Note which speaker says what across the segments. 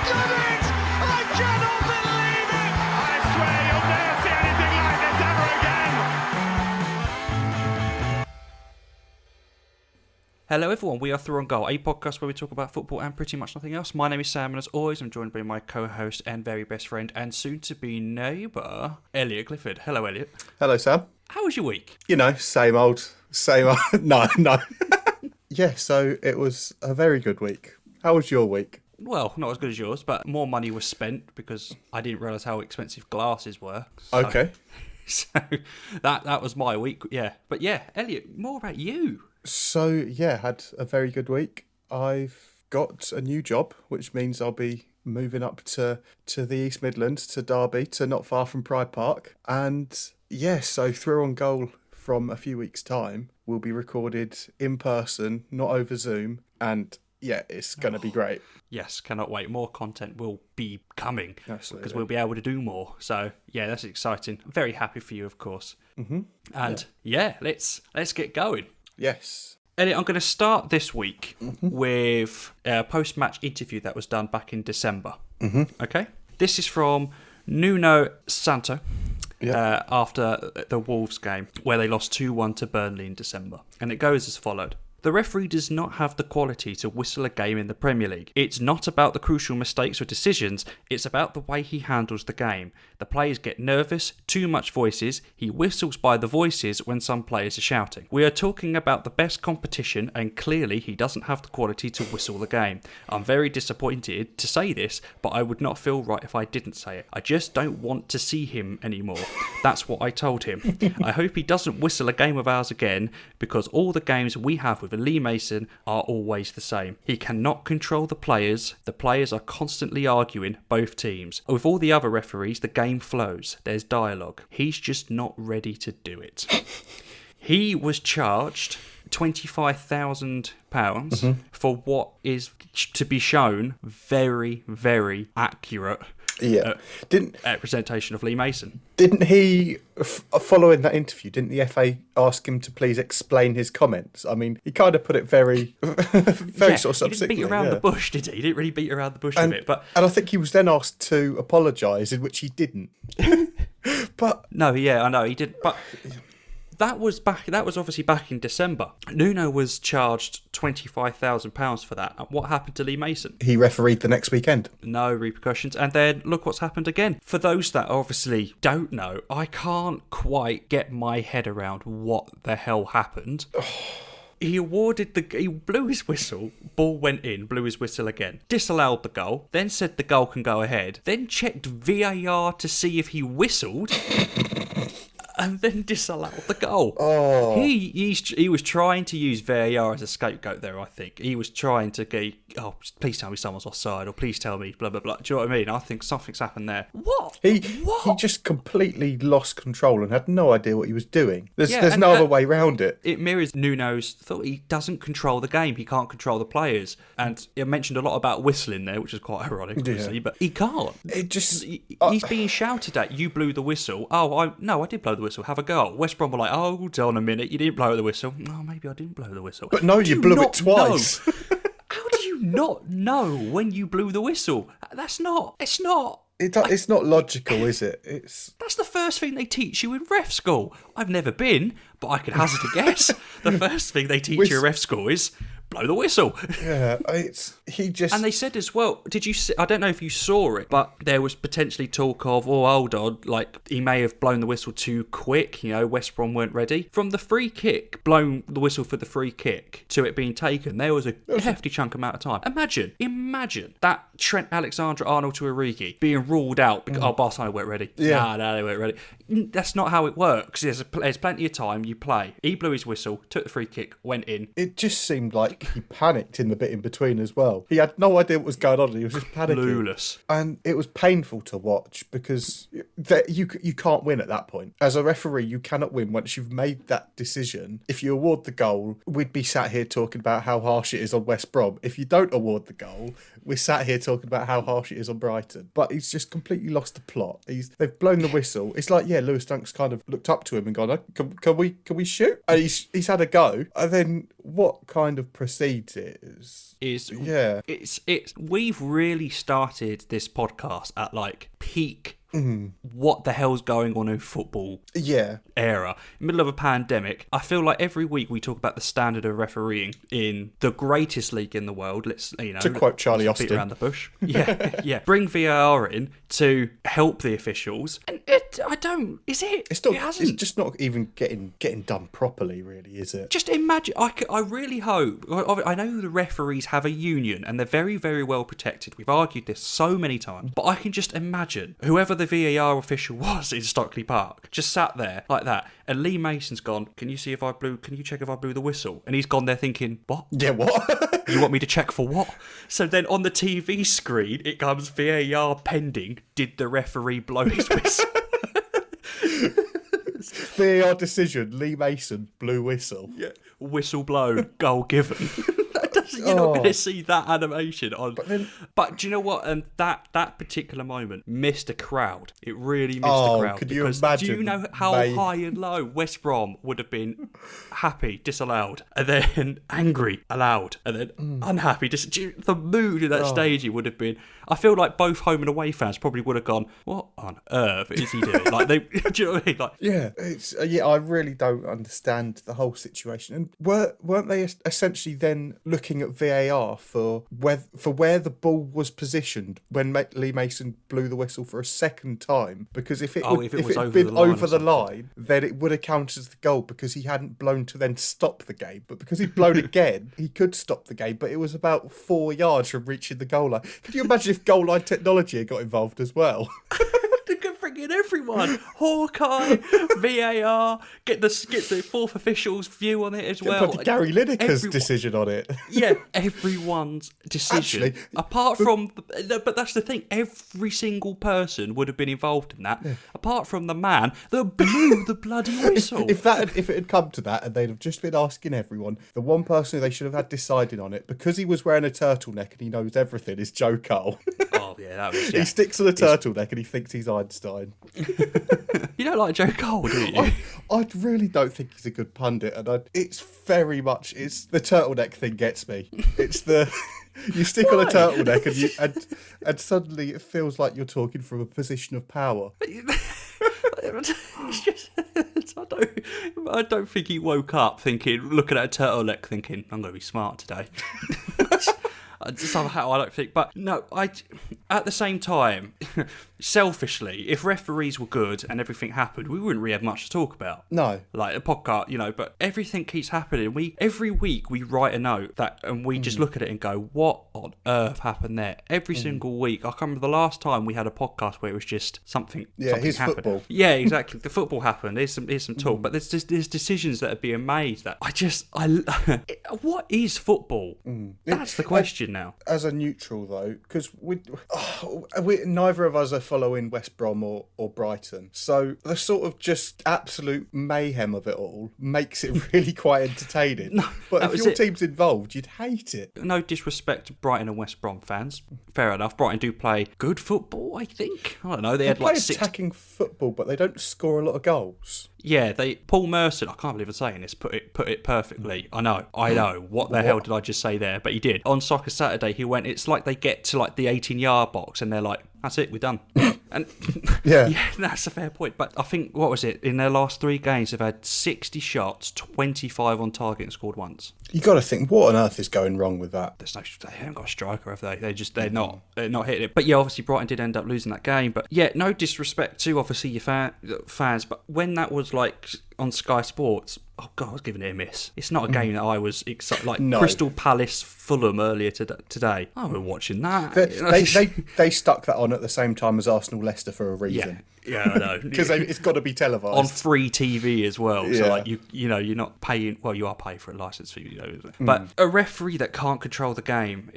Speaker 1: done it! I cannot believe it! I swear you'll never see anything like this ever again!
Speaker 2: Hello everyone, we are Through on Goal, a podcast where we talk about football and pretty much nothing else. My name is Sam and as always I'm joined by my co-host and very best friend and soon-to-be neighbour, Elliot Clifford. Hello Elliot.
Speaker 3: Hello Sam.
Speaker 2: How was your week?
Speaker 3: You know, same old. No. Yeah, so it was a very good week. How was your week?
Speaker 2: Well, not as good as yours, but more money was spent because I didn't realise how expensive glasses were.
Speaker 3: Okay.
Speaker 2: So that was my week, yeah. But yeah, Elliot, more about you.
Speaker 3: So, yeah, had a very good week. I've got a new job, which means I'll be moving up to the East Midlands, to Derby, to not far from Pride Park. And, yeah, so Through on Goal from a few weeks' time will be recorded in person, not over Zoom. And, yeah, it's going to be great.
Speaker 2: Yes, cannot wait. More content will be coming.
Speaker 3: Absolutely.
Speaker 2: Because we'll be able to do more. So, yeah, that's exciting. Very happy for you, of course.
Speaker 3: Mm-hmm.
Speaker 2: And, yeah let's get going.
Speaker 3: Yes.
Speaker 2: Elliot, I'm going to start this week with a post-match interview that was done back in December. Mm-hmm. Okay? This is from Nuno Santo after the Wolves game, where they lost 2-1 to Burnley in December. And it goes as followed. The referee does not have the quality to whistle a game in the Premier League. It's not about the crucial mistakes or decisions, it's about the way he handles the game. The players get nervous, too much voices, he whistles by the voices when some players are shouting. We are talking about the best competition and clearly he doesn't have the quality to whistle the game. I'm very disappointed to say this, but I would not feel right if I didn't say it. I just don't want to see him anymore. That's what I told him. I hope he doesn't whistle a game of ours again because all the games we have with Lee Mason are always the same. He cannot control the players are constantly arguing, both teams. With all the other referees, the game flows, there's dialogue. He's just not ready to do it. He was charged £25,000 for what is to be shown very, very accurate representation of Lee Mason.
Speaker 3: Didn't he, following that interview, didn't the FA ask him to please explain his comments? I mean, he kind of put it very sort of subsequently.
Speaker 2: He didn't beat around the bush, did he? He didn't really beat around the bush with it. But
Speaker 3: I think he was then asked to apologise, in which he didn't. But
Speaker 2: no, yeah, I know, he didn't. But that was obviously back in December. Nuno was charged £25,000 for that. And what happened to Lee Mason?
Speaker 3: He refereed the next weekend. No
Speaker 2: repercussions. And then look what's happened again. For those that obviously don't know, I can't quite get my head around what the hell happened. He blew his whistle, ball went in, blew his whistle again, disallowed the goal, then said the goal can go ahead, then checked VAR to see if he whistled, and then disallowed the goal.
Speaker 3: Oh.
Speaker 2: He was trying to use VAR as a scapegoat there, I think. He was trying to go, please tell me someone's offside, or please tell me blah, blah, blah. Do you know what I mean? I think something's happened there. What?
Speaker 3: He just completely lost control and had no idea what he was doing. There's no other way around it.
Speaker 2: It mirrors Nuno's thought. He doesn't control the game. He can't control the players. And it mentioned a lot about whistling there, which is quite ironic, obviously, but he can't. He's being shouted at, you blew the whistle. I did blow the whistle. Have a go. West Brom were like, hold on a minute, you didn't blow the whistle. Oh, maybe I didn't blow the whistle.
Speaker 3: But no, you blew it twice.
Speaker 2: How do you not know when you blew the whistle? It's not
Speaker 3: logical, is it?
Speaker 2: That's the first thing they teach you in ref school. I've never been, but I could hazard a guess. The first thing they teach you in ref school is blow the whistle.
Speaker 3: Yeah,
Speaker 2: And they said as well, did you see, I don't know if you saw it, but there was potentially talk of, hold on, like he may have blown the whistle too quick, West Brom weren't ready. From the free kick, blown the whistle for the free kick, to it being taken, there was a hefty chunk amount of time. Imagine that Trent Alexander-Arnold to Origi being ruled out because, Barcelona weren't ready.
Speaker 3: Yeah.
Speaker 2: No, they weren't ready. That's not how it works. There's plenty of time, you play. He blew his whistle, took the free kick, went in.
Speaker 3: It just seemed like he panicked in the bit in between as well. He had no idea what was going on. He was just panicking.
Speaker 2: Clueless.
Speaker 3: And it was painful to watch because you can't win at that point. As a referee, you cannot win once you've made that decision. If you award the goal, we'd be sat here talking about how harsh it is on West Brom. If you don't award the goal, we're sat here talking about how harsh it is on Brighton. But he's just completely lost the plot. They've blown the whistle. It's like, Lewis Dunk's kind of looked up to him and gone, can we shoot? And he's had a go. And then what kind of procedure precedes it
Speaker 2: is
Speaker 3: yeah.
Speaker 2: it's we've really started this podcast at like peak what the hell's going on in football era, middle of a pandemic. I feel like every week we talk about the standard of refereeing in the greatest league in the world. To
Speaker 3: quote Charlie
Speaker 2: beat
Speaker 3: Austin
Speaker 2: around the bush. Yeah. Bring VAR in to help the officials, and
Speaker 3: it's just not even getting done properly, really, is it?
Speaker 2: Just imagine. I really hope. I know the referees have a union and they're very, very well protected. We've argued this so many times, but I can just imagine whoever the VAR official was in Stockley Park just sat there like that, and Lee Mason's gone, can you check if I blew the whistle? And he's gone there thinking, what?
Speaker 3: Yeah, what?
Speaker 2: You want me to check for what? So then on the TV screen it comes VAR pending. Did the referee blow his whistle?
Speaker 3: VAR decision, Lee Mason, blue whistle.
Speaker 2: Yeah. Whistle blown, goal given. You're not going to see that animation on. But do you know what? And that particular moment missed a crowd. It really missed a crowd.
Speaker 3: Could you imagine?
Speaker 2: Do you know how high and low West Brom would have been? Happy, disallowed, and then angry, allowed, and then unhappy. The mood in that staging would have been. I feel like both home and away fans probably would have gone, "What on earth is he doing?" Like do you know what I mean? Like,
Speaker 3: I really don't understand the whole situation. And weren't they essentially then looking at VAR for where the ball was positioned when Lee Mason blew the whistle for a second time? Because if it had been over the line, then it would have counted as the goal because he hadn't blown to then stop the game. But because he'd blown again, he could stop the game. But it was about 4 yards from reaching the goal line. Can you imagine if goal line technology had got involved as well?
Speaker 2: Freaking everyone, Hawkeye, VAR, get the fourth official's view on it as well.
Speaker 3: Gary Lineker's decision on it.
Speaker 2: Yeah, everyone's decision.
Speaker 3: Actually,
Speaker 2: apart from, but that's the thing. Every single person would have been involved in that, apart from the man that blew the bloody whistle.
Speaker 3: If it had come to that, and they'd have just been asking everyone, the one person who they should have had deciding on it, because he was wearing a turtleneck and he knows everything, is Joe Cole.
Speaker 2: Oh yeah, that was. Yeah.
Speaker 3: He sticks to the turtleneck and he thinks he's Einstein.
Speaker 2: You don't like Joe Cole, do you?
Speaker 3: I really don't think he's a good pundit, and it's the turtleneck thing gets me. It's the you stick on a turtleneck and suddenly it feels like you're talking from a position of power.
Speaker 2: It's just, I don't think he woke up looking at a turtleneck thinking, I'm going to be smart today. Somehow I don't think, but no, at the same time, selfishly, if referees were good and everything happened, we wouldn't really have much to talk about.
Speaker 3: No,
Speaker 2: like a podcast, but everything keeps happening. Every week we write a note and we just look at it and go, what on earth happened there? Every single week. I can't remember the last time we had a podcast where it was just something.
Speaker 3: Yeah, here's
Speaker 2: happened.
Speaker 3: Football.
Speaker 2: Yeah, exactly. The football happened. Here's some talk, but there's decisions that are being made that what is football? That's the question now.
Speaker 3: As a neutral though, because we neither of us are following West Brom or Brighton, so the sort of just absolute mayhem of it all makes it really quite entertaining. But if your team's involved, you'd hate it.
Speaker 2: No disrespect to Brighton and West Brom fans, fair enough. Brighton do play good football, I think. I don't know. They had
Speaker 3: play attacking football, but they don't score a lot of goals.
Speaker 2: Yeah, Paul Merson, I can't believe I'm saying this, put it perfectly. I know. What the hell did I just say there? But he did. On Soccer Saturday, he went, it's like they get to like the 18-yard box and they're like, that's it, we're done. And yeah, that's a fair point. But I think, what was it? In their last 3 games, they've had 60 shots, 25 on target and scored once.
Speaker 3: You got to think, what on earth is going wrong with that?
Speaker 2: They haven't got a striker, have they? They're not hitting it. But yeah, obviously Brighton did end up losing that game. But yeah, no disrespect to obviously your fans, but when that was like on Sky Sports, oh God, I was giving it a miss. It's not a game that I was excited. Like Crystal Palace Fulham earlier today. I was watching that.
Speaker 3: They stuck that on at the same time as Arsenal Leicester for a reason.
Speaker 2: Yeah, I know.
Speaker 3: Because it's got to be televised
Speaker 2: on free TV as well. So like you're not paying. Well, you are paying for a license fee, But a referee that can't control the game.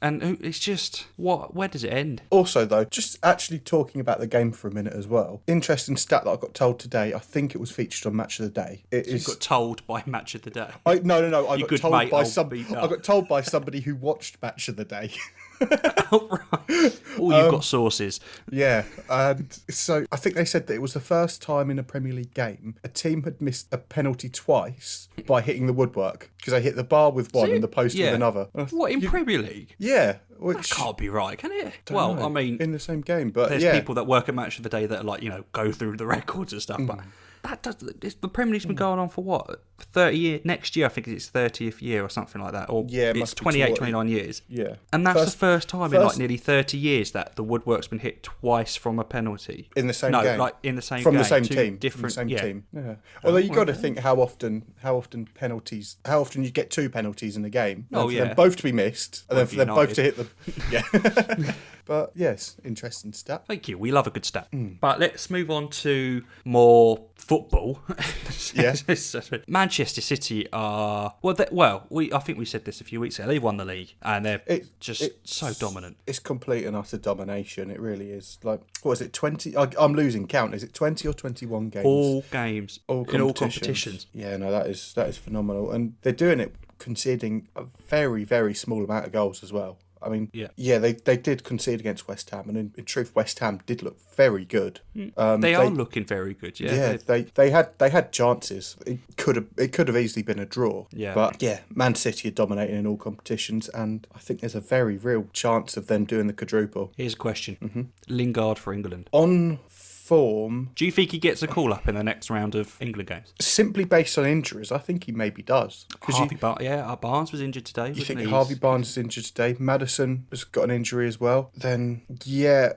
Speaker 2: And it's just, where does it end? Also, though, just actually talking about the game for a minute as well. Interesting stat that I got told today. I think it was featured on Match of the Day. You got told by Match of the Day? No. I got told by somebody who watched Match of the Day. Oh, right. All you've got sources.
Speaker 3: Yeah, and so I think they said that it was the first time in a Premier League game a team had missed a penalty twice by hitting the woodwork, because they hit the bar with one and the post with another.
Speaker 2: What, in Premier League?
Speaker 3: Yeah.
Speaker 2: That can't be right, can it?
Speaker 3: Don't know,
Speaker 2: I mean...
Speaker 3: in the same game, but
Speaker 2: there's people that work at Match of the Day that are like, go through the records and stuff, but... the Premier League's been going on for what? 30 years? Next year, I think it's 30th year or something like that. Or
Speaker 3: it
Speaker 2: it's
Speaker 3: must be
Speaker 2: 28, 29 years.
Speaker 3: Yeah.
Speaker 2: And that's the first time in like nearly 30 years that the woodwork's been hit twice from a penalty.
Speaker 3: In the same game?
Speaker 2: No, like in the same
Speaker 3: from
Speaker 2: game.
Speaker 3: the same
Speaker 2: Two
Speaker 3: team.
Speaker 2: Different,
Speaker 3: from the same team. Yeah. Although you got to think how often you get two penalties in a game.
Speaker 2: Oh,
Speaker 3: for them both to be missed, and then for them both to hit them. Yeah. But yes, interesting stat.
Speaker 2: Thank you. We love a good stat. But let's move on to more football.
Speaker 3: Yeah.
Speaker 2: Manchester City are I think we said this a few weeks ago. They've won the league and they're so dominant.
Speaker 3: It's complete and utter domination. It really is. Like, what is it? 20? I'm losing count. Is it 20 or 21 games?
Speaker 2: All games.
Speaker 3: In all competitions. Yeah, no, that is phenomenal, and they're doing it conceding a very, very small amount of goals as well. I mean, they did concede against West Ham, and in truth, West Ham did look very good.
Speaker 2: They are looking very good. Yeah,
Speaker 3: they had chances. It could have easily been a draw.
Speaker 2: Yeah,
Speaker 3: but Man City are dominating in all competitions, and I think there's a very real chance of them doing the quadruple.
Speaker 2: Here's a question: Lingard for England
Speaker 3: on form.
Speaker 2: Do you think he gets a call up in the next round of England games?
Speaker 3: Simply based on injuries, I think he maybe does.
Speaker 2: Barnes was injured today.
Speaker 3: You think Harvey Barnes is injured today? Maddison has got an injury as well. Then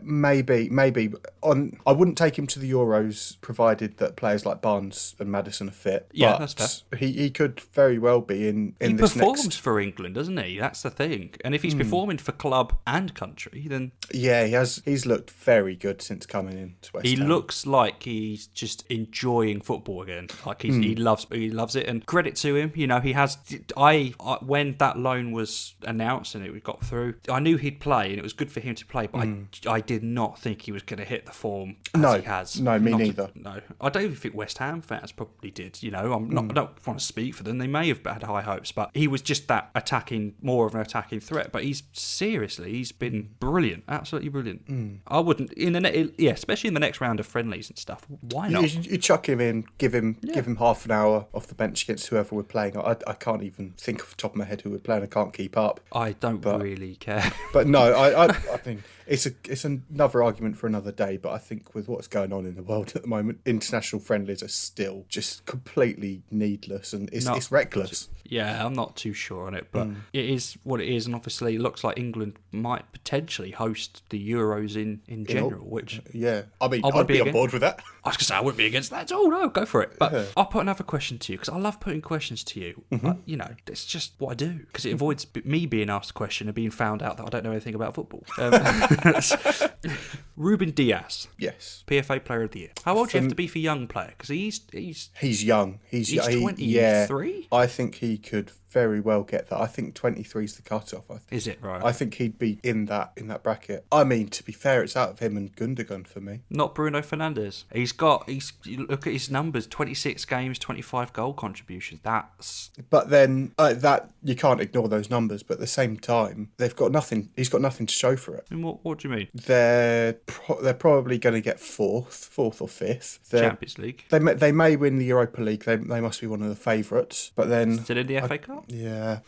Speaker 3: maybe. I wouldn't take him to the Euros provided that players like Barnes and Maddison are fit.
Speaker 2: Yeah, that's fair.
Speaker 3: He could very well be in this next.
Speaker 2: He performs for England, doesn't he? That's the thing. And if he's performing for club and country, then
Speaker 3: he's looked very good since coming in to West Ham.
Speaker 2: He looks like he's just enjoying football again. Like he loves it. And credit to him, he has. When that loan was announced and it got through, I knew he'd play and it was good for him to play. But I did not think he was going to hit the form as he has.
Speaker 3: No, me neither.
Speaker 2: No, I don't even think West Ham fans probably did. I don't want to speak for them. They may have had high hopes, but he was just more of an attacking threat. But he's been brilliant, absolutely brilliant. I wouldn't especially in the next round of friendlies and stuff. Why not?
Speaker 3: You chuck him in, give him half an hour off the bench against whoever we're playing. I can't even think off the top of my head who we're playing. I can't keep up.
Speaker 2: I don't really care.
Speaker 3: But no, I think it's another argument for another day. But I think with what's going on in the world at the moment, international friendlies are still just completely needless and it's reckless.
Speaker 2: Yeah, I'm not too sure on it, but it is what it is, and obviously it looks like England might potentially host the Euros in general, which...
Speaker 3: Yeah, I mean, I'd be on board with that.
Speaker 2: I was going to say, I wouldn't be against that at all, no, go for it. But I'll put another question to you, because I love putting questions to you. But, it's just what I do, because it avoids me being asked a question and being found out that I don't know anything about football. Ruben Dias.
Speaker 3: Yes.
Speaker 2: PFA Player of the Year. How old do you have to be for young player? Because he's
Speaker 3: young. He's
Speaker 2: 23?
Speaker 3: I think he could very well get that. I think 23 is the cut-off.
Speaker 2: Is it? Right.
Speaker 3: I think he'd be in that bracket. I mean, to be fair, it's out of him and Gundogan for me.
Speaker 2: Not Bruno Fernandes. You look at his numbers, 26 games, 25 goal contributions.
Speaker 3: But then that you can't ignore those numbers, but at the same time, he's got nothing to show for it.
Speaker 2: And what do you mean?
Speaker 3: They're probably going to get fourth or fifth.
Speaker 2: Champions League.
Speaker 3: They may win the Europa League. They must be one of the favourites. But then
Speaker 2: still in the FA Cup?
Speaker 3: Yeah.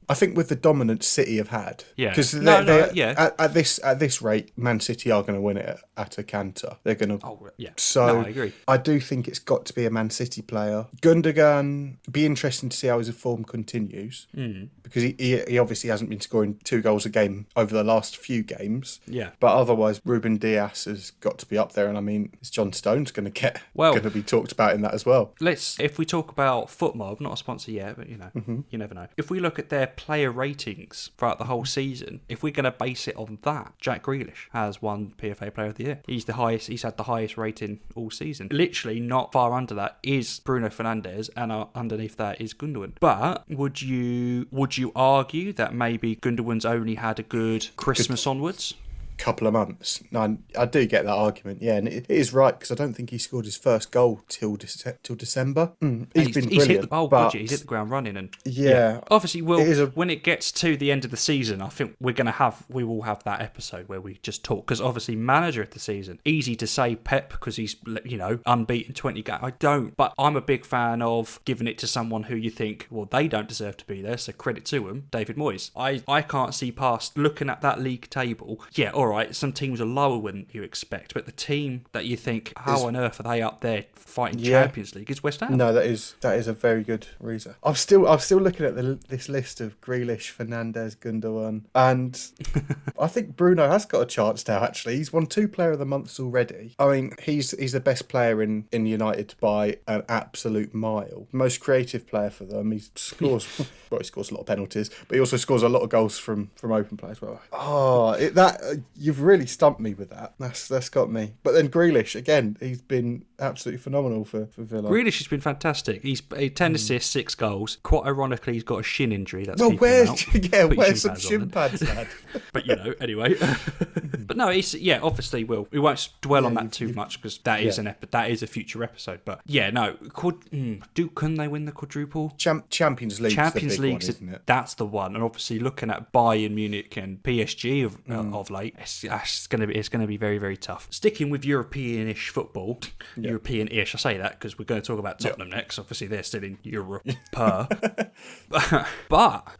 Speaker 3: I think with the dominance City have had, because at this rate, Man City are going to win it at a canter. They're going to.
Speaker 2: Oh yeah.
Speaker 3: So
Speaker 2: I agree.
Speaker 3: I do think it's got to be a Man City player. Gundogan, be interesting to see how his form continues, because he obviously hasn't been scoring 2 goals a game over the last few games.
Speaker 2: Yeah.
Speaker 3: But otherwise, Ruben Dias has got to be up there, and I mean, it's John Stones going to be talked about in that as well.
Speaker 2: If we talk about FootMob, not a sponsor yet, but you never know. If we look at their player ratings throughout the whole season, if we're going to base it on that, Jack Grealish has won PFA Player of the Year. He's had the highest rating all season. Literally not far under that is Bruno Fernandes, and underneath that is Gundogan. But would you argue that maybe Gundogan's only had a good Christmas onwards?
Speaker 3: couple of months. No, I do get that argument, yeah, and it is right, because I don't think he scored his first goal till December. He's been brilliant.
Speaker 2: He's hit the ground running, and
Speaker 3: yeah.
Speaker 2: Obviously, when it gets to the end of the season, I think we will have that episode where we just talk, because obviously manager of the season, easy to say Pep because he's unbeaten 20 games. I don't, but I'm a big fan of giving it to someone who you think, well, they don't deserve to be there, so credit to him, David Moyes. I can't see past looking at that league table. Yeah, all right, some teams are lower than you expect, but the team that you think, how on earth are they up there fighting Champions League, is West Ham.
Speaker 3: No, that is a very good reason. I'm still looking at this list of Grealish, Fernandes, Gundogan, and I think Bruno has got a chance now. Actually, he's won 2 Player of the Months already. I mean, he's the best player in United by an absolute mile. Most creative player for them. He scores he scores a lot of penalties, but he also scores a lot of goals from open play as well. You've really stumped me with that. That's got me. But then Grealish again, he's been absolutely phenomenal for Villa.
Speaker 2: Grealish has been fantastic. He's 10 assists, 6 goals. Quite ironically, he's got a shin injury. That's
Speaker 3: where's some shin pads, lad?
Speaker 2: But anyway. But no, obviously we won't dwell on that too much, because that is a future episode. But can they win the quadruple?
Speaker 3: Champions League.
Speaker 2: Champions League, that's the one. And obviously, looking at Bayern Munich and PSG of late, it's going to be very, very tough. Sticking with European-ish football, European-ish. I say that because we're going to talk about Tottenham next. Obviously, they're still in Europe. But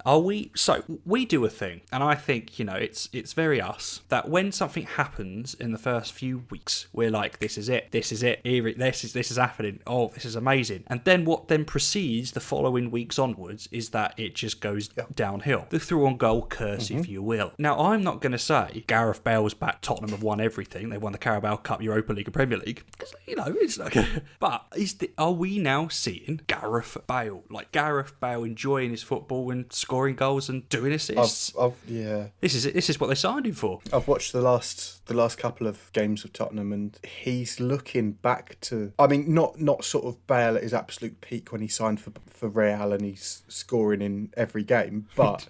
Speaker 2: are we? So we do a thing, and I think it's very us that when something happens in the first few weeks, we're like, this is it, this is happening. Oh, this is amazing. And then what then proceeds the following weeks onwards is that it just goes downhill. The through-on goal curse, if you will. Now, I'm not going to say Gareth Bale's back. Tottenham have won everything. They won the Carabao Cup, Europa League, and Premier League. Because it's like, but are we now seeing Gareth Bale, like Gareth Bale, enjoying his football and scoring goals and doing assists? This is it. This is what they signed him for.
Speaker 3: I've watched the last couple of games of Tottenham, and he's looking back to, I mean, not sort of Bale at his absolute peak when he signed for Real and he's scoring in every game, but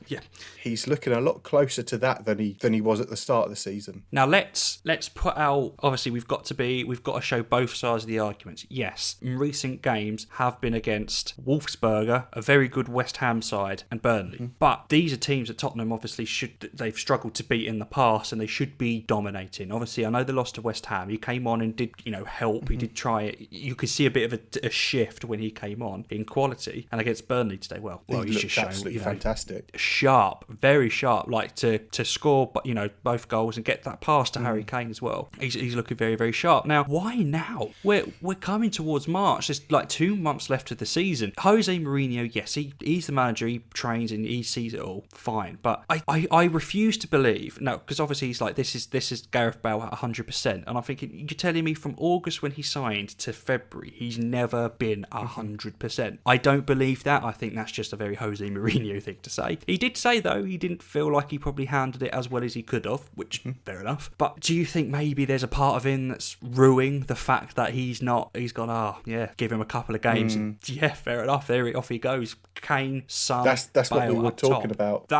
Speaker 3: he's looking a lot closer to that than he was at the start of the season.
Speaker 2: Now let's put out, obviously we've got to show both sides of the arguments. Yes, recent games have been against Wolfsburger, a very good West Ham side, and Burnley. But these are teams that Tottenham obviously they've struggled to beat in the past, and they should be dominating. Obviously, I know they lost to West Ham. He came on and did help. He did try it. You could see a bit of a shift when he came on in quality. And against Burnley today, he's just shown
Speaker 3: absolutely fantastic,
Speaker 2: sharp, very sharp, like to score, but both goals and get that pass to Harry Kane as well. He's looking very, very sharp. Now, why now? We're coming towards March. There's like 2 months left of the season. Jose Mourinho, yes, he's the manager. He trains and he sees it all fine. But I refuse to believe because obviously he's like, this is Gareth Bale at 100%. And I'm thinking, you're telling me from August when he signed to February, he's never been 100%. I don't believe that. I think that's just a very Jose Mourinho thing to say. He did say, though, he didn't feel like he probably handled it as well as he could have, which, fair enough. But do you think maybe there's a part of him that's ruining the fact that he's gone, give him a couple of games. And, fair enough. Off he goes. Kane, Son,
Speaker 3: that's
Speaker 2: Bale
Speaker 3: what we were talking about.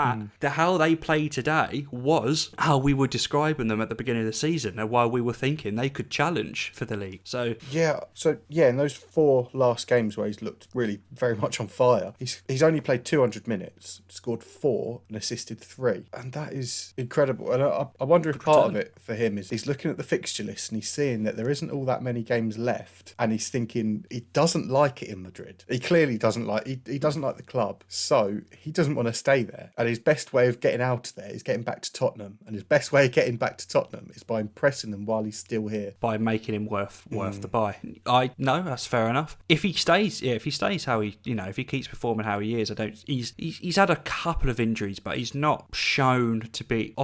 Speaker 2: How they played today was how we were describing them at the beginning of the season, and while we were thinking they could challenge for the league. So in those 4 last games where he's looked really very much on fire, he's only played 200 minutes, scored 4 and assisted 3, and that is incredible. And I wonder if part of it for him is he's looking at the fixture list and he's seeing that there isn't all that many games left, and he's thinking he doesn't like it in Madrid. He clearly doesn't like he doesn't like the club, so he doesn't want to stay there, and his best way of getting out of there is getting back to Tottenham, and his best way of getting back to Tottenham is by impressing them while he's still here, by making him worth the buy. I know that's fair enough. If he stays how he, if he keeps performing how he is, he's had a couple of injuries, but he's not shown to be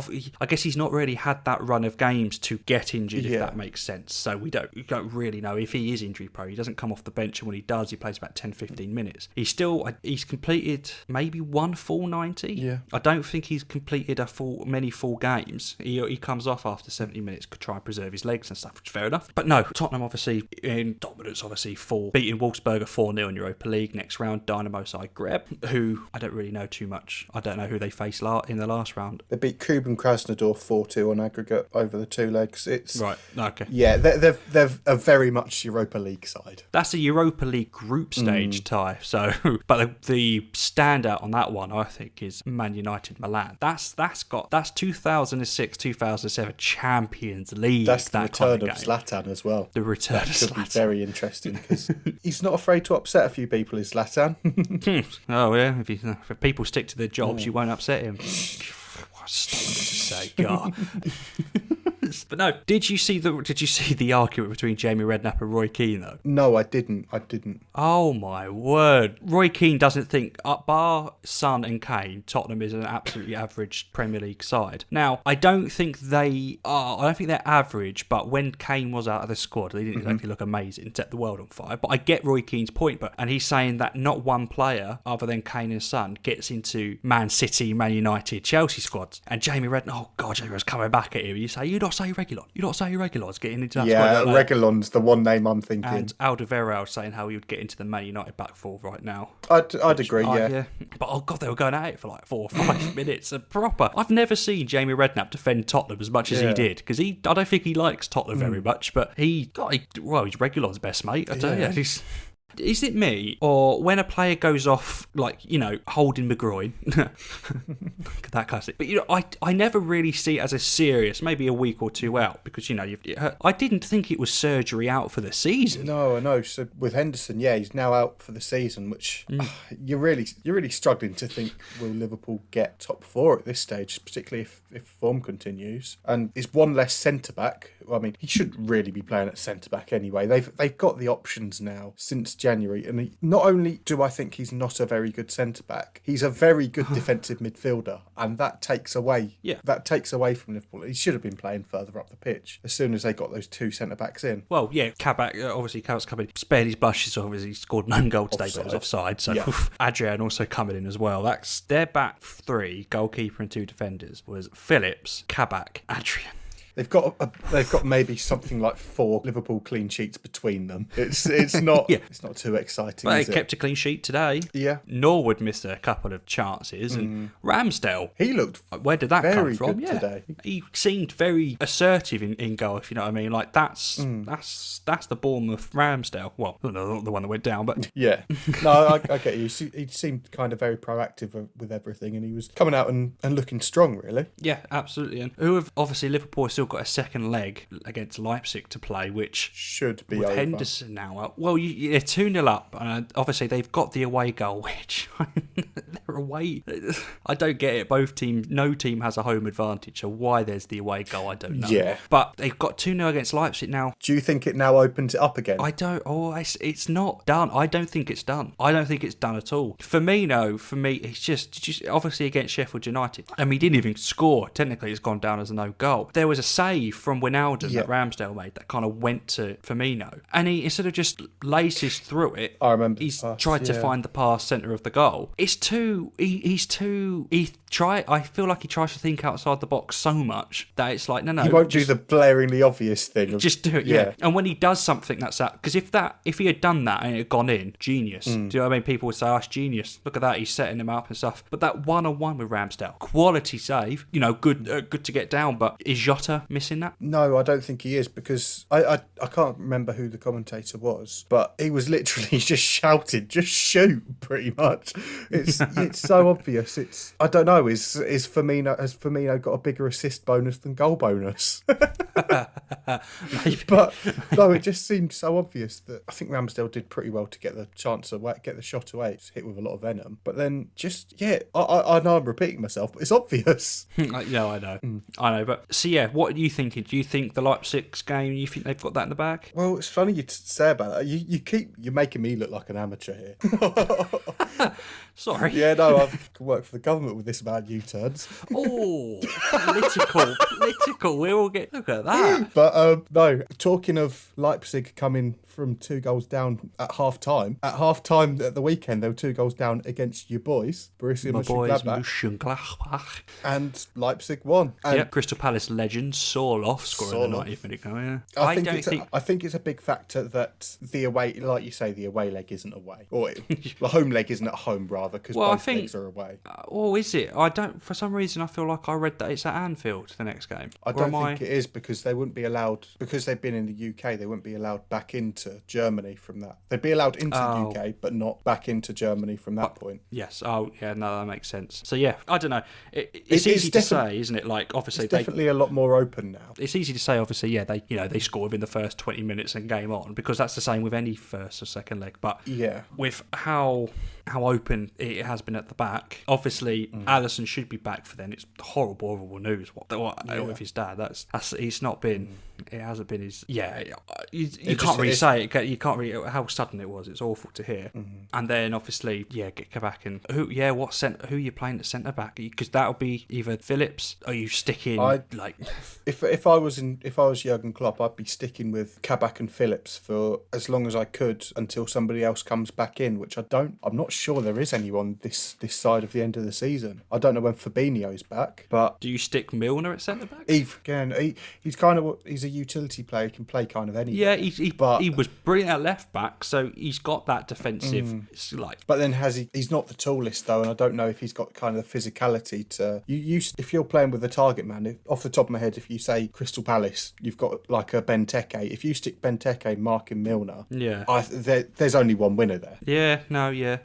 Speaker 2: I guess he's not really had that run of games to get injured, if that makes sense. So we don't really know if he is injury prone. He doesn't come off the bench, and when he does, he plays about 10-15 minutes. He's completed maybe one full 90. I don't think he's completed many full games. He comes off after 70 minutes, could try and preserve his legs and stuff, which is fair enough. But no, Tottenham obviously in dominance, obviously, for beating Wolfsburg 4-0 in Europa League. Next round, Dynamo Zagreb, who I don't really know too much. I don't know who they faced in the last round.
Speaker 3: They beat Kuban Krasnodar 4-2 on aggregate over the 2 legs. It's
Speaker 2: right, okay.
Speaker 3: Yeah, they're a very much Europa League side.
Speaker 2: That's a Europa League group stage tie. So, but the standout on that one, I think, is Man United Milan. That's 2006, 2007 Champions League.
Speaker 3: That's the
Speaker 2: that
Speaker 3: return
Speaker 2: kind
Speaker 3: of
Speaker 2: game.
Speaker 3: Zlatan as well.
Speaker 2: The return of
Speaker 3: Could be
Speaker 2: Zlatan.
Speaker 3: very interesting because he's not afraid to upset a few people, is Zlatan.
Speaker 2: Oh yeah, if people stick to their jobs, you won't upset him. What a statement to say, God. But no, did you see the argument between Jamie Redknapp and Roy Keane though?
Speaker 3: No, I didn't.
Speaker 2: Oh my word. Roy Keane doesn't think, bar Son and Kane, Tottenham is an absolutely average Premier League side. Now, I don't think they're average, but when Kane was out of the squad, they didn't exactly look amazing, set the world on fire. But I get Roy Keane's point, and he's saying that not one player, other than Kane and Son, gets into Man City, Man United, Chelsea squads. And Jamie Redknapp, oh God, Jamie was coming back at him. You say, you not say Reguilon's getting into that squad.
Speaker 3: Yeah, Reguilon's the one name I'm thinking.
Speaker 2: And Alderweireld saying how he would get into the Man United back four right now.
Speaker 3: I'd agree, yeah.
Speaker 2: But oh God, they were going at it for like 4 or 5 minutes. And proper. I've never seen Jamie Redknapp defend Tottenham as much as he did, because I don't think he likes Tottenham very much, but he's Reguilon's best mate, I tell you. Is it me, or when a player goes off, like, holding McGroin, that kind of thing, but, I never really see it as a serious, maybe a week or two out, because, I didn't think it was surgery out for the season.
Speaker 3: No, I know. So with Henderson, he's now out for the season, which you're really struggling to think, will Liverpool get top 4 at this stage, particularly if form continues. And it's one less centre-back. I mean, he should really be playing at centre-back anyway. They've got the options now since January, and not only do I think he's not a very good centre-back, he's a very good defensive midfielder, and that takes away from Liverpool. He should have been playing further up the pitch as soon as they got those 2 centre-backs in. Well,
Speaker 2: yeah, Kabak, obviously Kabak's coming, spared his blushes, obviously he scored an own goal today, but it was offside, so Adrian also coming in as well. That's their back 3, goalkeeper and 2 defenders, was Phillips, Kabak, Adrian.
Speaker 3: They've got maybe something like 4 Liverpool clean sheets between them. It's not it's not too exciting.
Speaker 2: But they kept a clean sheet today.
Speaker 3: Yeah.
Speaker 2: Norwood missed a couple of chances, and Ramsdale.
Speaker 3: He looked
Speaker 2: where did that come from?
Speaker 3: Good today.
Speaker 2: He seemed very assertive in goal, if you know what I mean. Like that's the Bournemouth Ramsdale. Well, not the one that went down, but
Speaker 3: yeah. No, I get you. He seemed kind of very proactive with everything, and he was coming out and looking strong, really.
Speaker 2: Yeah, absolutely. And obviously Liverpool still got a second leg against Leipzig to play, which
Speaker 3: should be
Speaker 2: with
Speaker 3: over.
Speaker 2: Henderson now up. Well, they're 2-0 up, and obviously they've got the away goal, which they're away. I don't get it. No team has a home advantage, so why there's the away goal, I don't know.
Speaker 3: Yeah.
Speaker 2: But they've got 2-0 against Leipzig now.
Speaker 3: Do you think it now opens it up again?
Speaker 2: I don't. It's not done. I don't think it's done. I don't think it's done at all. For me, it's just obviously against Sheffield United. I mean, he didn't even score. Technically, it's gone down as a no goal. There was a save from Wijnaldum that Ramsdale made that kind of went to Firmino, and he, instead of just laces through it,
Speaker 3: I remember
Speaker 2: he's tried to find the pass centre of the goal. It's too. I feel like he tries to think outside the box so much that it's like no.
Speaker 3: He won't do the blaringly obvious thing.
Speaker 2: Just do it, yeah. And when he does something that's that, because if he had done that and it had gone in, genius. Do you know what I mean? People would say, "Oh, it's genius. Look at that. He's setting him up and stuff." But that 1-on-1 with Ramsdale, quality save. Good to get down. But is Jota missing that?
Speaker 3: No, I don't think he is, because I can't remember who the commentator was, but he was literally just shouted, "Just shoot!" Pretty much. It's so obvious. I don't know. Has Firmino got a bigger assist bonus than goal bonus? But no, it just seemed so obvious that I think Ramsdale did pretty well to get the shot away. It's hit with a lot of venom, but then I know I'm repeating myself, but it's obvious.
Speaker 2: Yeah, I know. But so yeah, what are you thinking? Do you think the Leipzig game? You think they've got that in the bag?
Speaker 3: Well, it's funny you say about that. You're making me look like an amateur here.
Speaker 2: Sorry.
Speaker 3: Yeah, no, I've worked for the government with this amount of U-turns.
Speaker 2: Oh, political. We all get look at that.
Speaker 3: But no, talking of Leipzig coming from 2 goals down at half time. At half time at the weekend, they were 2 goals down against your boys, Borussia Mönchengladbach, and Leipzig won. And
Speaker 2: Crystal Palace legend Sorloth scoring the 90th minute goal. Yeah,
Speaker 3: I think it's a big factor that the away, like you say, the away leg isn't away, or the home leg isn't at home rather, because both legs are away.
Speaker 2: Is it? I don't. For some reason, I feel like I read that it's at Anfield the next game.
Speaker 3: I don't think it is, because they wouldn't be allowed, because they've been in the UK. They wouldn't be allowed back into Germany from that. They'd be allowed into the UK, but not back into Germany from that point.
Speaker 2: Yes. Oh, yeah. No, that makes sense. So yeah, I don't know. It's easy to say, isn't it? Like obviously,
Speaker 3: it's definitely a lot more open now.
Speaker 2: It's easy to say. Obviously, yeah, they score within the first 20 minutes and game on, because that's the same with any first or second leg. But
Speaker 3: yeah,
Speaker 2: with how open it has been at the back, obviously Alisson should be back for then. It's horrible news. What with his dad? That's it's not been. It hasn't been his. Yeah, you can't really say it. You can't really how sudden it was. It's awful to hear. And then obviously, get back and who are you playing at centre back? Because that'll be either Phillips or you sticking
Speaker 3: If I was Jurgen Klopp, I'd be sticking with Kabak and Phillips for as long as I could until somebody else comes back in, which I don't. I'm not sure there is anyone this side of the end of the season. I don't know when Fabinho's back, but
Speaker 2: do you stick Milner at centre back?
Speaker 3: He's a utility player. He can play kind of anywhere.
Speaker 2: Yeah, he was brilliant at left back, so he's got that defensive.
Speaker 3: But then he's not the tallest though, and I don't know if he's got kind of the physicality to. If you're playing with a target man, off the top of my head, if you say Crystal Palace, you've got like a Benteke. If you stick Benteke marking Milner, there's only one winner there.
Speaker 2: Yeah, no, yeah.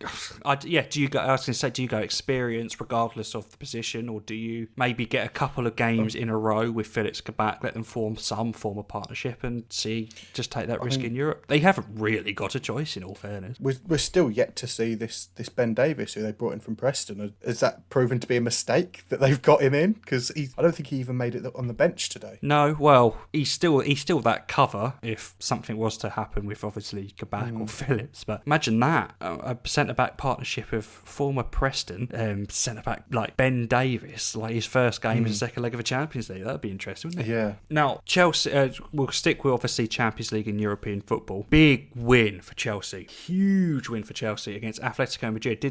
Speaker 2: Do you go? I was going to say, do you go experience regardless of the position, or do you maybe get a couple of games in a row with Phillips Kabak, let them form some form of partnership, and just take that risk in Europe? They haven't really got a choice, in all fairness.
Speaker 3: We're still yet to see this Ben Davies, who they brought in from Preston. Has that proven to be a mistake that they've got him in? Because I don't think he even made it on the bench today.
Speaker 2: No, well, he's still that cover if something was to happen with obviously Kabak or Phillips. But imagine that, a centre-back partnership of former Preston centre-back like Ben Davies, like his first game as a second leg of a Champions League. That'd be interesting, wouldn't it?
Speaker 3: Yeah.
Speaker 2: Now, Chelsea, we'll stick with obviously Champions League and European football. Big win for Chelsea. Huge win for Chelsea against Atletico Madrid.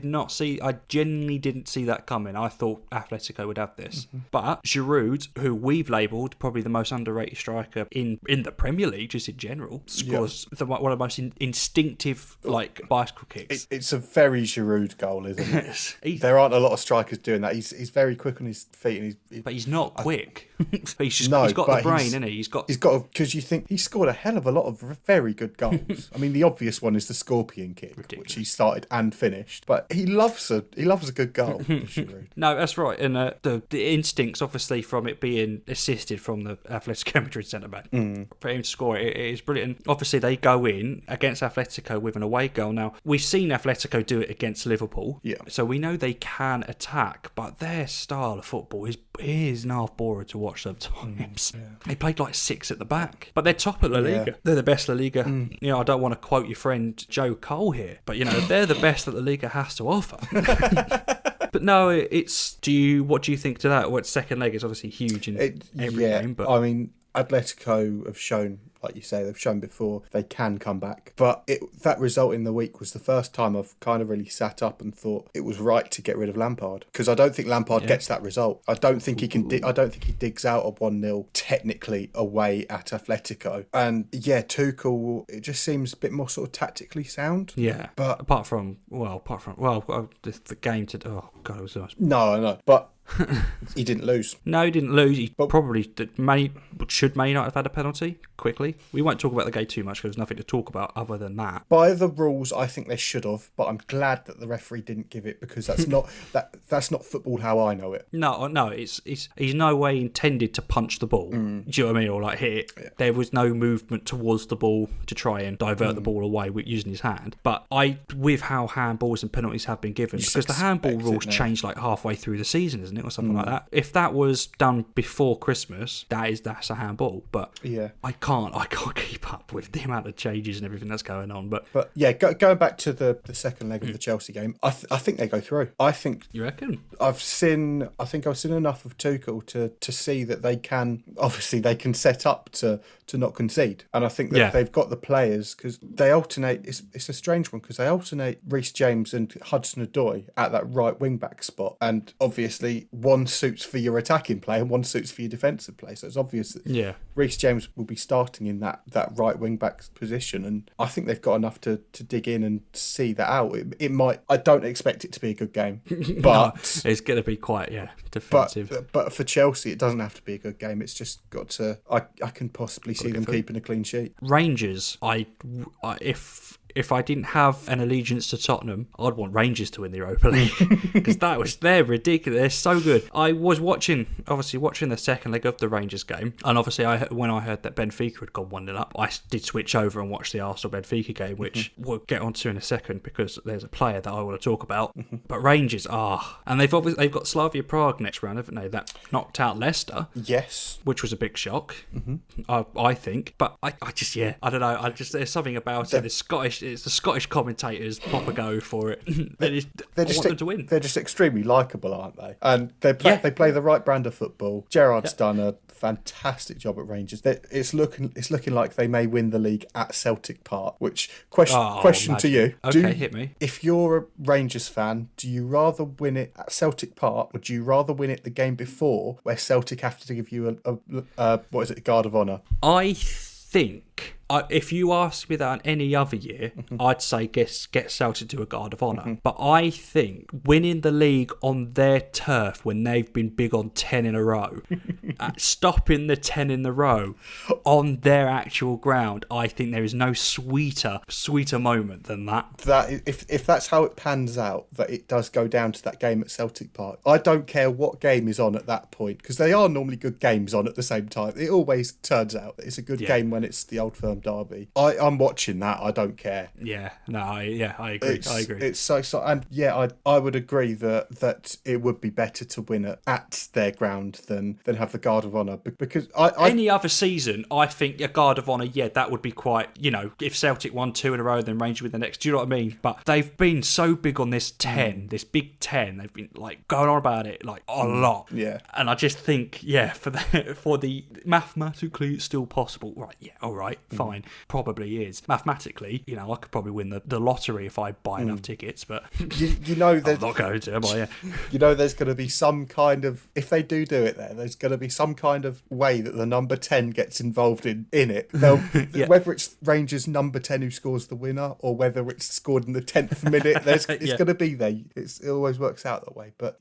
Speaker 2: I genuinely didn't see that coming. I thought Atletico would have this. But Giroud, who we've labelled probably the most underrated striker in the Premier League, just in general, scores one of the most instinctive bicycle kicks.
Speaker 3: It's a very Giroud goal, isn't it? There aren't a lot of strikers doing that. He's very quick on his feet,
Speaker 2: but he's not quick. But he's got the brain, isn't he? He's got
Speaker 3: because you think he scored a hell of a lot of very good goals. I mean, the obvious one is the scorpion kick, which he started and finished. But he loves a good goal.
Speaker 2: No, that's right. And the instincts, obviously, from it being assisted from the Atletico Madrid centre back, for him to score it is brilliant. Obviously, they go in against Atletico with an away goal. Now, we've seen Atletico do it against Liverpool, so we know they can attack, but their style of football is an half boring to watch sometimes. They played like 6 at the back, but they're top of La Liga. They're the best La Liga. I don't want to quote your friend Joe Cole here, but they're the best that La Liga has to offer. But no, what do you think to that? Well, second leg is obviously huge in every game. But
Speaker 3: I mean, Atletico have shown, like you say, they've shown before they can come back. But that result in the week was the first time I've kind of really sat up and thought it was right to get rid of Lampard, because I don't think Lampard gets that result. I don't think he can. I don't think he digs out a 1-0 technically away at Atletico. And Tuchel, it just seems a bit more sort of tactically sound.
Speaker 2: Yeah, but apart from the game to it was nice.
Speaker 3: No, but. He didn't lose.
Speaker 2: No, he didn't lose. He probably should may not have had a penalty quickly. We won't talk about the game too much because there's nothing to talk about other than that.
Speaker 3: By the rules, I think they should have, but I'm glad that the referee didn't give it, because that's not that's not football how I know it.
Speaker 2: No, he's no way intended to punch the ball. Do you know what I mean? Or like hit it. Yeah. There was no movement towards the ball to try and divert the ball away with using his hand. But with how handballs and penalties have been given, because the handball rules change like halfway through the season, isn't it? it or something like that. If that was done before Christmas, that's a handball. But
Speaker 3: Yeah.
Speaker 2: I can't keep up with the amount of changes and everything that's going on. But
Speaker 3: yeah, going back to the second leg of the Chelsea game, I think they go through. I think.
Speaker 2: You reckon?
Speaker 3: I've seen enough of Tuchel to see that they can set up to not concede, and I think that they've got the players because they alternate. It's a strange one because they alternate Reece James and Hudson-Odoi at that right wing back spot, and obviously one suits for your attacking play and one suits for your defensive play. So it's obvious that Reece James will be starting in that right wing back position, and I think they've got enough to dig in and see that out. It might. I don't expect it to be a good game, but
Speaker 2: it's going to be quite defensive.
Speaker 3: But for Chelsea, it doesn't have to be a good game. It's just got to. I can possibly see them keeping a clean sheet.
Speaker 2: Rangers, if I didn't have an allegiance to Tottenham, I'd want Rangers to win the Europa League because they're ridiculous. They're so good. I was watching the second leg of the Rangers game, and obviously when I heard that Benfica had gone 1-0 up, I did switch over and watch the Arsenal-Benfica game, which we'll get onto in a second because there's a player that I want to talk about. But Rangers and they've got Slavia Prague next round, haven't they? That knocked out Leicester.
Speaker 3: Yes,
Speaker 2: which was a big shock. I think, but I don't know. There's something about it. It's the Scottish commentators proper go for it. I want them to win.
Speaker 3: They're just extremely likeable, aren't they? And they play the right brand of football. Gerrard's done a fantastic job at Rangers. It's looking like they may win the league at Celtic Park. Which question to you?
Speaker 2: Okay, hit me.
Speaker 3: If you're a Rangers fan, do you rather win it at Celtic Park, or do you rather win it the game before, where Celtic have to give you a guard of honour?
Speaker 2: I think if you asked me that any other year, I'd say get Celtic to a guard of honour. But I think winning the league on their turf when they've been big on 10 in a row, stopping the 10 in a row on their actual ground, I think there is no sweeter moment than that.
Speaker 3: That if that's how it pans out, that it does go down to that game at Celtic Park. I don't care what game is on at that point, because they are normally good games on at the same time. It always turns out that it's a good game when it's the Old Firm derby. I'm watching that. I don't care.
Speaker 2: I agree.
Speaker 3: It's so and I would agree that it would be better to win it at their ground than have the guard of honour, because
Speaker 2: any other season, I think a guard of honour, that would be quite, if Celtic won 2 in a row, then Rangers win the next. Do you know what I mean? But they've been so big on this 10, this big 10. They've been going on about it a lot. And I just think for the mathematically it's still possible. Right? Yeah. All right. Fine. Probably is. Mathematically, I could probably win the lottery if I buy enough tickets, but
Speaker 3: I'm not
Speaker 2: going to, am I?
Speaker 3: There's going to be some kind of, if they do it there's going to be some kind of way that the number 10 gets involved in it. Whether it's Rangers number 10 who scores the winner, or whether it's scored in the 10th minute, it's going to be there. It always works out that way. But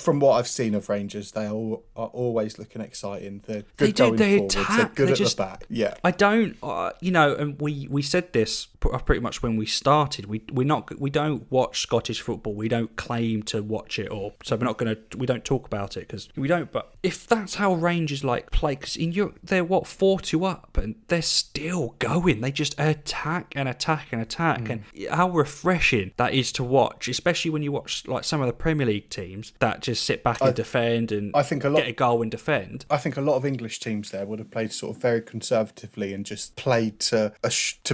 Speaker 3: from what I've seen of Rangers, they are always looking exciting. They're good going forwards. They're good at the back. Yeah.
Speaker 2: I don't, and we said this pretty much when we started. We don't watch Scottish football. We don't claim to watch it, so we don't talk about it because we don't. But if that's how Rangers play, because in Europe they're 4-2 up and they're still going. They just attack and attack and attack, and how refreshing that is to watch, especially when you watch some of the Premier League teams that just sit back and defend and get a goal and defend.
Speaker 3: I think a lot of English teams there would have played sort of very conservatively and just played to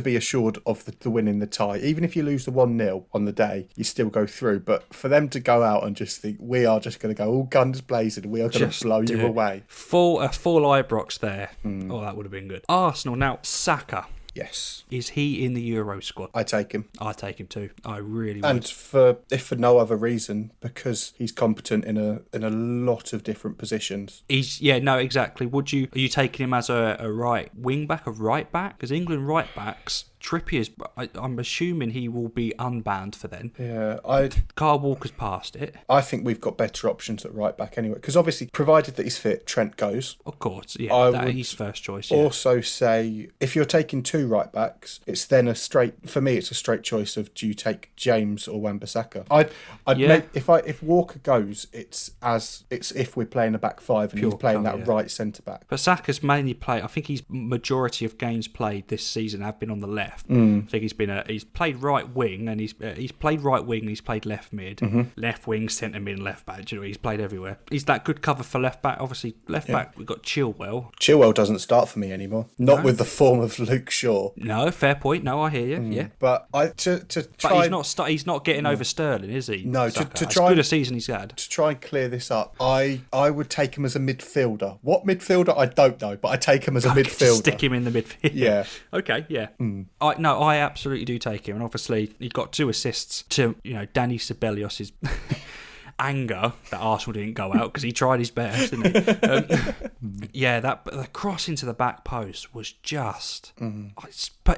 Speaker 3: be assured of the win in the tie. Even if you lose the 1-0 on the day, you still go through. But for them to go out and just think, we are just going to go all guns blazing, we are going to blow you away.
Speaker 2: Full Ibrox there. Oh, that would have been good. Arsenal now, Saka.
Speaker 3: Yes.
Speaker 2: Is he in the Euro squad?
Speaker 3: I take him.
Speaker 2: I take him too. I really would.
Speaker 3: And if for no other reason, because he's competent in a lot of different positions.
Speaker 2: Exactly. Are you taking him as a right wing back, a right back? Because England right backs, Trippier's, I'm assuming he will be unbanned for then.
Speaker 3: Yeah,
Speaker 2: Kyle Walker's passed it.
Speaker 3: I think we've got better options at right back anyway. Because obviously, provided that he's fit, Trent goes.
Speaker 2: Of course, yeah. He's first choice. Yeah.
Speaker 3: Also say, if you're taking 2 right backs, it's then it's a straight choice of, do you take James or Wan-Bissaka? If Walker goes, it's if we're playing a back 5 and he's playing that right centre back.
Speaker 2: But Saka's mainly played. I think his majority of games played this season have been on the left. left. I think he's played right wing, and he's played right wing, and he's played left mid, left wing, centre mid, and left back. You know, he's played everywhere. He's that good cover for left back. Obviously, left back we've got Chilwell.
Speaker 3: Chilwell doesn't start for me anymore. Not with the form of Luke Shaw.
Speaker 2: No, fair point. No, I hear you. Yeah,
Speaker 3: but
Speaker 2: he's not getting over Sterling, is he?
Speaker 3: No,
Speaker 2: to
Speaker 3: try
Speaker 2: as good a season he's had.
Speaker 3: To try and clear this up, I would take him as a midfielder. What midfielder, I don't know, but I take him as a midfielder.
Speaker 2: Stick him in the midfield.
Speaker 3: Yeah.
Speaker 2: Okay, yeah. I absolutely do take him. And obviously, he got 2 assists to, Danny Sibelius's anger that Arsenal didn't go out because he tried his best, didn't he? The cross into the back post was just...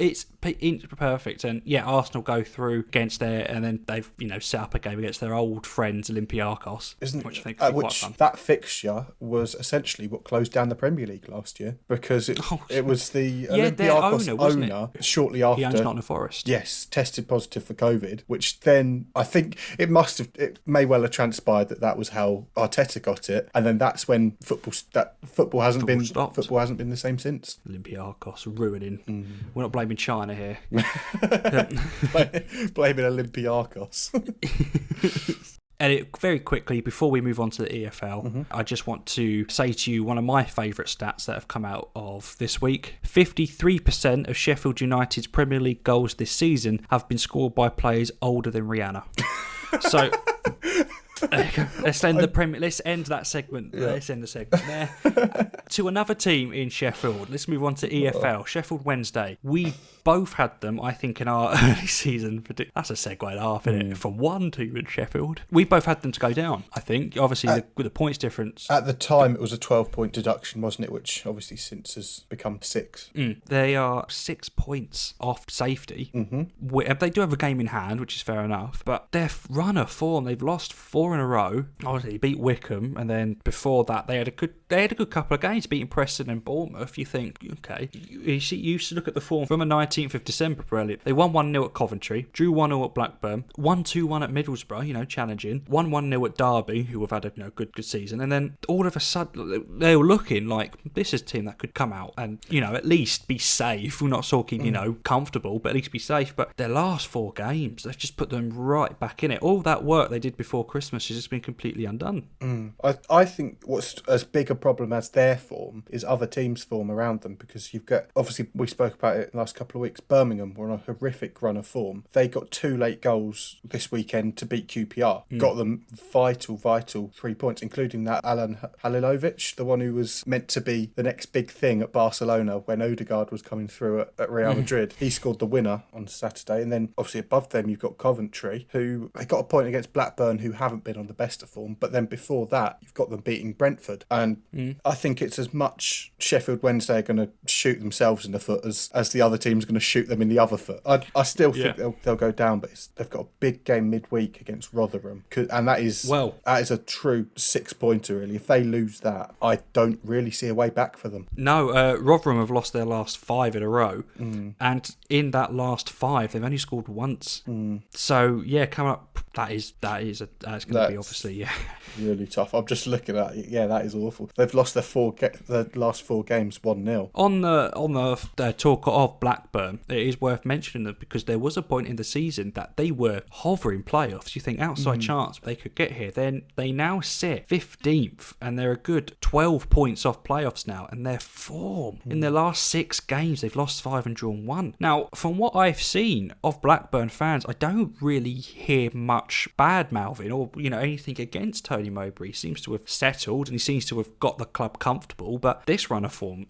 Speaker 2: It's perfect. And Arsenal go through against and then they've set up a game against their old friends Olympiacos, which I think is quite fun.
Speaker 3: That fixture was essentially what closed down the Premier League last year, because it was the Olympiacos owner shortly after.
Speaker 2: He owns Nottingham Forest.
Speaker 3: Yes, tested positive for COVID, which then I think it may well have transpired that was how Arteta got it, and then that's when football hasn't been the same since.
Speaker 2: Olympiacos ruining. We're not blaming China here.
Speaker 3: Blaming Olympiacos.
Speaker 2: And very quickly, before we move on to the EFL, I just want to say to you one of my favourite stats that have come out of this week. 53% of Sheffield United's Premier League goals this season have been scored by players older than Rihanna. So... Let's end that segment. Yeah. Let's end the segment there. To another team in Sheffield. Let's move on to EFL. Sheffield Wednesday. We both had them, I think, in our early season. That's a segue and a half, isn't it? From one team in Sheffield. We both had them to go down, I think. Obviously, the points difference.
Speaker 3: At the time, it was a 12-point deduction, wasn't it? Which obviously since has become 6.
Speaker 2: They are 6 points off safety. They do have a game in hand, which is fair enough. But their run of form, they've lost 4 in a row. Obviously, beat Wickham, and then before that, they had a good couple of games, beating Preston and Bournemouth. You think, okay, you used to look at the form from the 19th of December. Brilliant. They won 1-0 at Coventry, drew 1-0 at Blackburn, 1-2-1 at Middlesbrough. Challenging, 1-0 at Derby, who have had a good season, and then all of a sudden they were looking like this is a team that could come out and at least be safe. We're not talking comfortable, but at least be safe. But their last 4 games, they've just put them right back in it. All that work they did before Christmas has just been completely undone.
Speaker 3: I think what's as big a problem as their form is other teams' form around them, because you've got, obviously we spoke about it in the last couple of weeks, Birmingham were on a horrific run of form. They got 2 late goals this weekend to beat QPR. Got them vital 3 points, including that Alan Halilovic, the one who was meant to be the next big thing at Barcelona when Odegaard was coming through at Real Madrid. He scored the winner on Saturday, and then obviously above them you've got Coventry, who they got a point against Blackburn, who haven't been on the best of form, but then before that you've got them beating Brentford, and I think it's as much Sheffield Wednesday are going to shoot themselves in the foot as the other team's going to shoot them in the other foot. I still think they'll go down, but they've got a big game midweek against Rotherham, and that is a true 6-pointer really. If they lose that, I don't really see a way back for them.
Speaker 2: No, Rotherham have lost their last 5 in a row, and in that last 5 they've only scored once. So coming up, that's going to be obviously
Speaker 3: really tough. I'm just looking at it. That is awful. They've lost their last 4 games 1-0.
Speaker 2: On the talk of Blackburn, it is worth mentioning that because there was a point in the season that they were hovering playoffs. You think outside chance they could get here. Then they now sit 15th, and they're a good 12 points off playoffs now. And their form in their last 6 games, they've lost 5 and drawn 1. Now, from what I've seen of Blackburn fans, I don't really hear much bad mouthing or anything against Tony Mowbray. He seems to have settled and he seems to have got the club comfortable, but this run of form,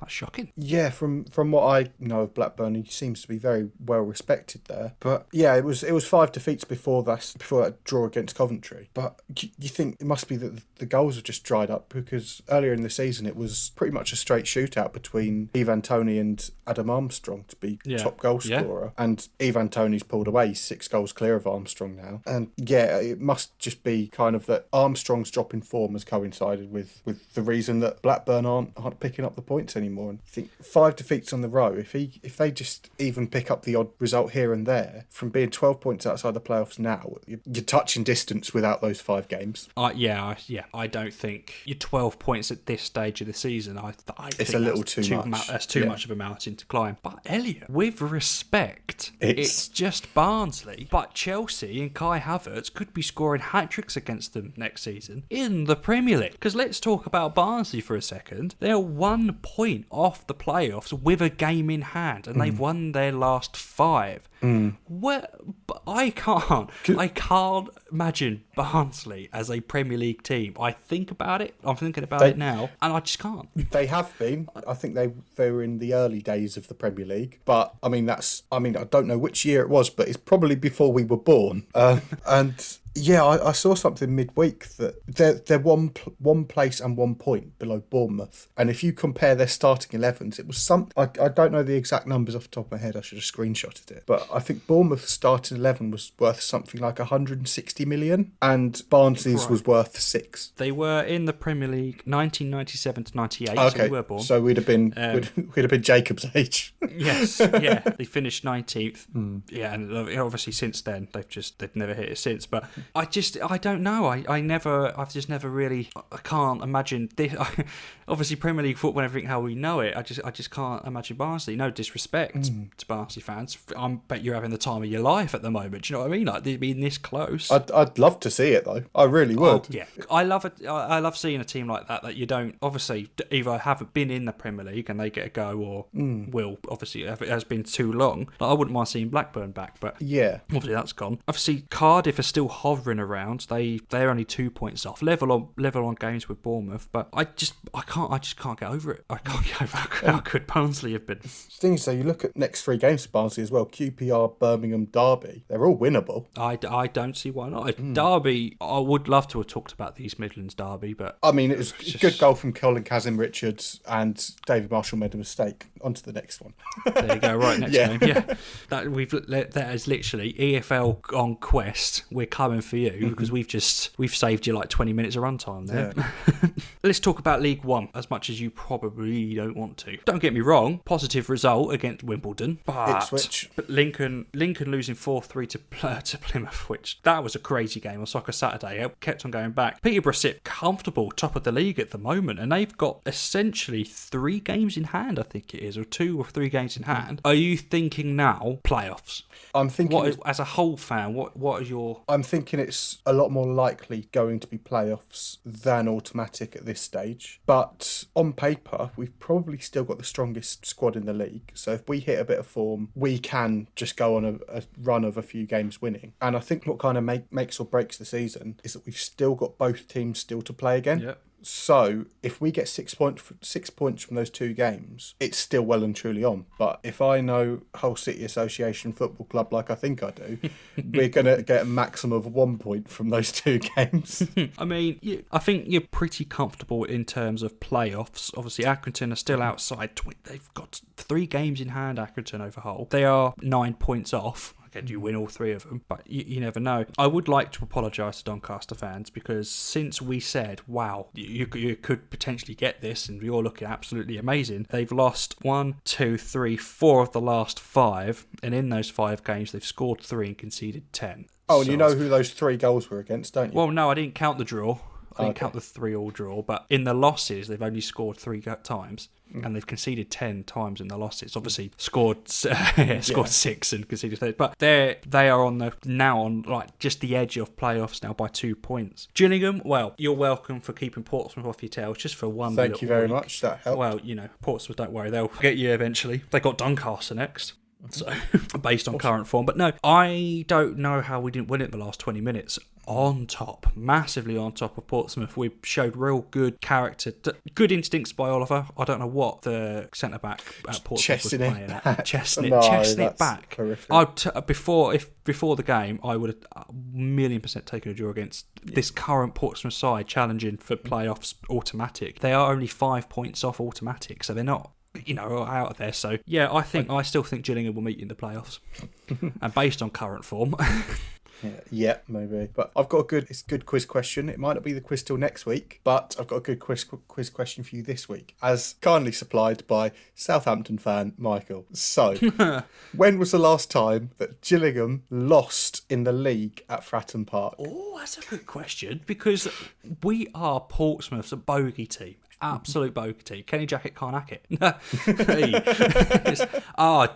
Speaker 2: that's shocking.
Speaker 3: Yeah, from what I know of Blackburn, he seems to be very well respected there. But it was 5 defeats before that draw against Coventry. But you think it must be that the goals have just dried up, because earlier in the season it was pretty much a straight shootout between Ivan Toney and Adam Armstrong to be top goal scorer. And Ivan Toney's pulled away. He's 6 goals clear of Armstrong now. And it must just be kind of that Armstrong's drop in form has coincided with the reason that Blackburn aren't picking up the points anymore. anymore. And I think 5 defeats on the row. If they just even pick up the odd result here and there, from being 12 points outside the playoffs now, you're touching distance without those 5 games.
Speaker 2: I don't think you're 12 points at this stage of the season. I think
Speaker 3: it's a little too much.
Speaker 2: That's too much of a mountain to climb. But Elliot, with respect, it's just Barnsley. But Chelsea and Kai Havertz could be scoring hat-tricks against them next season in the Premier League. Because let's talk about Barnsley for a second. They're 1 point off the playoffs with a game in hand, and they've won their last 5. Well, I can't imagine Barnsley as a Premier League team. I think about it. I'm thinking about it now, and I just can't.
Speaker 3: They have been. I think they were in the early days of the Premier League, but I don't know which year it was, but it's probably before we were born. And yeah, I saw something midweek that they're one place and 1 point below Bournemouth. And if you compare their starting 11s, it was some. I don't know the exact numbers off the top of my head. I should have screenshotted it. But I think Bournemouth's starting 11 was worth something like 160 million, and Barnsley's was worth 6.
Speaker 2: They were in the Premier League 1997 to 98.
Speaker 3: Okay,
Speaker 2: so we were born.
Speaker 3: So we'd have been Jacob's age.
Speaker 2: Yes, yeah. They finished 19th. Yeah, and obviously since then they've never hit it since. But I don't know. I've just never really. I can't imagine this. Obviously, Premier League football and everything how we know it. I just can't imagine Barnsley. No disrespect to Barnsley fans. I bet you're having the time of your life at the moment. Do you know what I mean? Like being this close.
Speaker 3: I'd love to see it though. I really would.
Speaker 2: Oh, yeah, I love it. I love seeing a team like that you don't obviously either haven't been in the Premier League and they get a go, or will. Obviously, if it has been too long. Like, I wouldn't mind seeing Blackburn back, but
Speaker 3: yeah,
Speaker 2: obviously that's gone. Obviously, Cardiff are still hovering around. They're only 2 points off, level on games with Bournemouth. But I just can't get over it. I can't get over how good Barnsley have been.
Speaker 3: The thing is, though, you look at next 3 games for Barnsley as well. QPR, Birmingham, Derby. They're all winnable.
Speaker 2: I don't see why not. Derby, I would love to have talked about the East Midlands Derby, but
Speaker 3: I mean, it was a good goal from Colin Kazim Richards, and David Marshall made a mistake. On to the next one.
Speaker 2: There you go. Right, next game. Yeah, that is literally EFL on quest. We're coming for you because we've saved you like 20 minutes of runtime there. Yeah. Let's talk about League One as much as you probably don't want to. Don't get me wrong, positive result against Wimbledon, but
Speaker 3: Ipswich.
Speaker 2: Lincoln losing 4-3 to Plymouth, which that was a crazy game on Soccer Saturday. It kept on going back. Peterborough sit comfortable top of the league at the moment, and they've got essentially 3 games in hand, I think it is, or 2 or 3 games in hand. Are you thinking now playoffs?
Speaker 3: I'm thinking
Speaker 2: as a whole fan, what are your?
Speaker 3: I'm thinking it's a lot more likely going to be playoffs than automatic at this stage. But on paper, we've probably still got the strongest squad in the league. So if we hit a bit of form, we can just go on a run of a few games winning. And I think what kind of makes or breaks the season is that we've still got both teams still to play again.
Speaker 2: Yep.
Speaker 3: So if we get 6 points from those 2 games, it's still well and truly on. But if I know Hull City Association Football Club like I think I do, we're going to get a maximum of 1 point from those 2 games.
Speaker 2: I mean, I think you're pretty comfortable in terms of playoffs. Obviously, Accrington are still outside. They've got 3 games in hand, Accrington over Hull. They are 9 points off. Do you win all 3 of them? But you never know. I would like to apologise to Doncaster fans because since we said, wow, you could potentially get this and you're looking absolutely amazing, they've lost 1, 2, 3, 4 of the last 5. And in those 5 games, they've scored 3 and conceded 10.
Speaker 3: Oh, and you know who those 3 goals were against, don't you?
Speaker 2: Well, no, I didn't count the draw. I didn't count the 3-all draw, but in the losses, they've only scored 3 times, and they've conceded 10 times in the losses. Obviously, scored 6 and conceded 30. But they are on like just the edge of playoffs now by 2 points. Gillingham, well, you're welcome for keeping Portsmouth off your tail just for one.
Speaker 3: Thank you very
Speaker 2: week.
Speaker 3: Much. That helped.
Speaker 2: Well, Portsmouth, don't worry, they'll get you eventually. They got Doncaster next. So, based on current form. But no, I don't know how we didn't win it in the last 20 minutes. Massively on top of Portsmouth. We showed real good character, good instincts by Oliver. I don't know what the centre-back at Portsmouth was playing at. Chesting it back. Before the game, I would have 1,000,000% taken a draw against this current Portsmouth side challenging for playoffs automatic. They are only 5 points off automatic, so they're not out of there. So yeah, I still think Gillingham will meet you in the playoffs. And based on current form.
Speaker 3: Yeah, maybe. But I've got it's a good quiz question. It might not be the quiz till next week, but I've got a good quiz question for you this week, as kindly supplied by Southampton fan Michael. So, when was the last time that Gillingham lost in the league at Fratton Park?
Speaker 2: Oh, that's a good question, because we are Portsmouth's bogey team. Absolute bogey team. Kenny Jackett can't hack it. I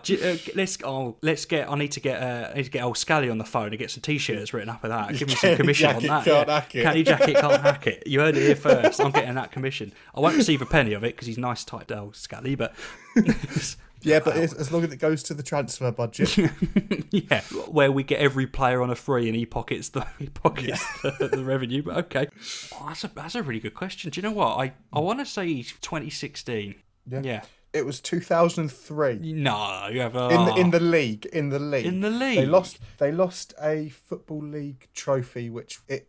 Speaker 2: need to get old Scally on the phone and get some t-shirts written up with that. Give me some commission on that. Kenny Jackett can't hack it. You heard it here first. I'm getting that commission. I won't receive a penny of it because he's nice typed old Scally, but
Speaker 3: yeah, but as long as it goes to the transfer budget.
Speaker 2: Yeah, where we get every player on a free and he pockets the revenue. But okay, that's a really good question. Do you know what? I want to say 2016. Yeah.
Speaker 3: It was 2003.
Speaker 2: No, you have
Speaker 3: in the league. They lost a football league trophy,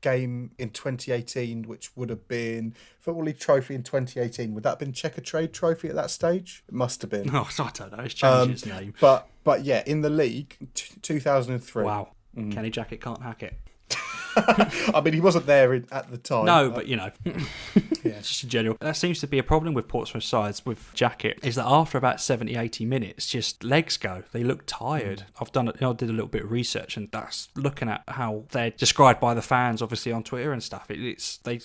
Speaker 3: game in 2018, which would have been football league trophy in 2018. Would that have been Checker Trade Trophy at that stage? It must have been.
Speaker 2: Oh, I don't know. It's changed its name.
Speaker 3: But yeah, in the league, 2003.
Speaker 2: Wow. Kenny Jackett can't hack it.
Speaker 3: I mean, he wasn't there at the time.
Speaker 2: No, but you know, it's just in general. That seems to be a problem with Portsmouth sides with Jackett, is that after about 70, 80 minutes, just legs go. They look tired. I did a little bit of research, and that's looking at how they're described by the fans, obviously on Twitter and stuff. They
Speaker 3: looks like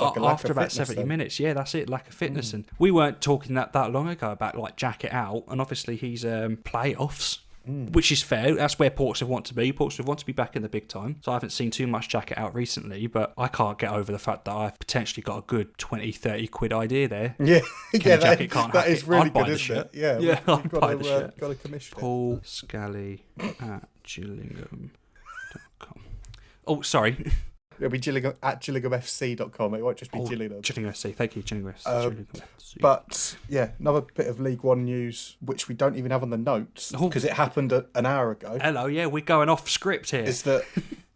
Speaker 3: a lack
Speaker 2: after
Speaker 3: of
Speaker 2: about
Speaker 3: fitness,
Speaker 2: 70 minutes. Yeah, that's it, lack of fitness. And we weren't talking that long ago about like Jackett out, and obviously he's playoffs. Which is fair. That's where Portsmouth want to be. Portsmouth want to be back in the big time. So I haven't seen too much Jackett out recently, but I can't get over the fact that I've potentially got a good 20, 30 quid idea there.
Speaker 3: Yeah,
Speaker 2: Jackett can't
Speaker 3: that
Speaker 2: hack
Speaker 3: is
Speaker 2: it.
Speaker 3: really
Speaker 2: I'd buy
Speaker 3: good,
Speaker 2: the
Speaker 3: isn't
Speaker 2: shirt.
Speaker 3: it? Yeah,
Speaker 2: Yeah, I'd buy the shirt.
Speaker 3: Got a commission.
Speaker 2: Paul Scally at Gillingham.com. Oh, sorry.
Speaker 3: It'll be Gillingham at GillinghamFC.com. It won't just be Gillingham.
Speaker 2: Gillingham FC. Thank you, Gillingham FC.
Speaker 3: But yeah, another bit of League One news, which we don't even have on the notes because it happened an hour ago.
Speaker 2: Hello, yeah, we're going off script here.
Speaker 3: Is that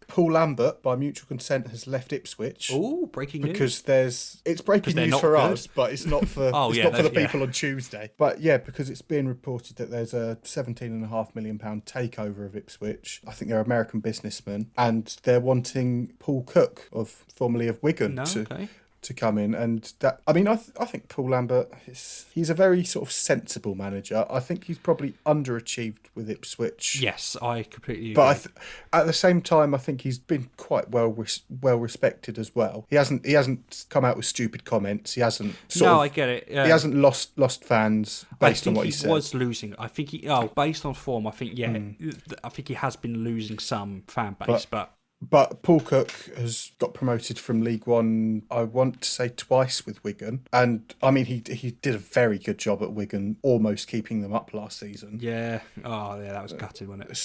Speaker 3: Paul Lambert, by mutual consent, has left Ipswich.
Speaker 2: Oh, breaking news.
Speaker 3: Because it's breaking news for us, but it's not for the people on Tuesday. But yeah, because it's being reported that there's a £17.5 million takeover of Ipswich. I think they're American businessmen, and they're wanting Paul Cook, formerly of Wigan, to come in. And that, I mean, I think Paul Lambert, he's a very sort of sensible manager. I think he's probably underachieved with Ipswich.
Speaker 2: Yes, I completely agree.
Speaker 3: But at the same time, I think he's been quite well respected as well. He hasn't come out with stupid comments. He hasn't.
Speaker 2: I get it. Yeah.
Speaker 3: He hasn't lost fans based on what he said.
Speaker 2: I think he was losing. I think based on form, I think I think he has been losing some fan base,
Speaker 3: But Paul Cook has got promoted from League One, I want to say twice with Wigan. And, I mean, he did a very good job at Wigan, almost keeping them up last season.
Speaker 2: Yeah. Oh, yeah, that was gutted, wasn't it?
Speaker 3: It's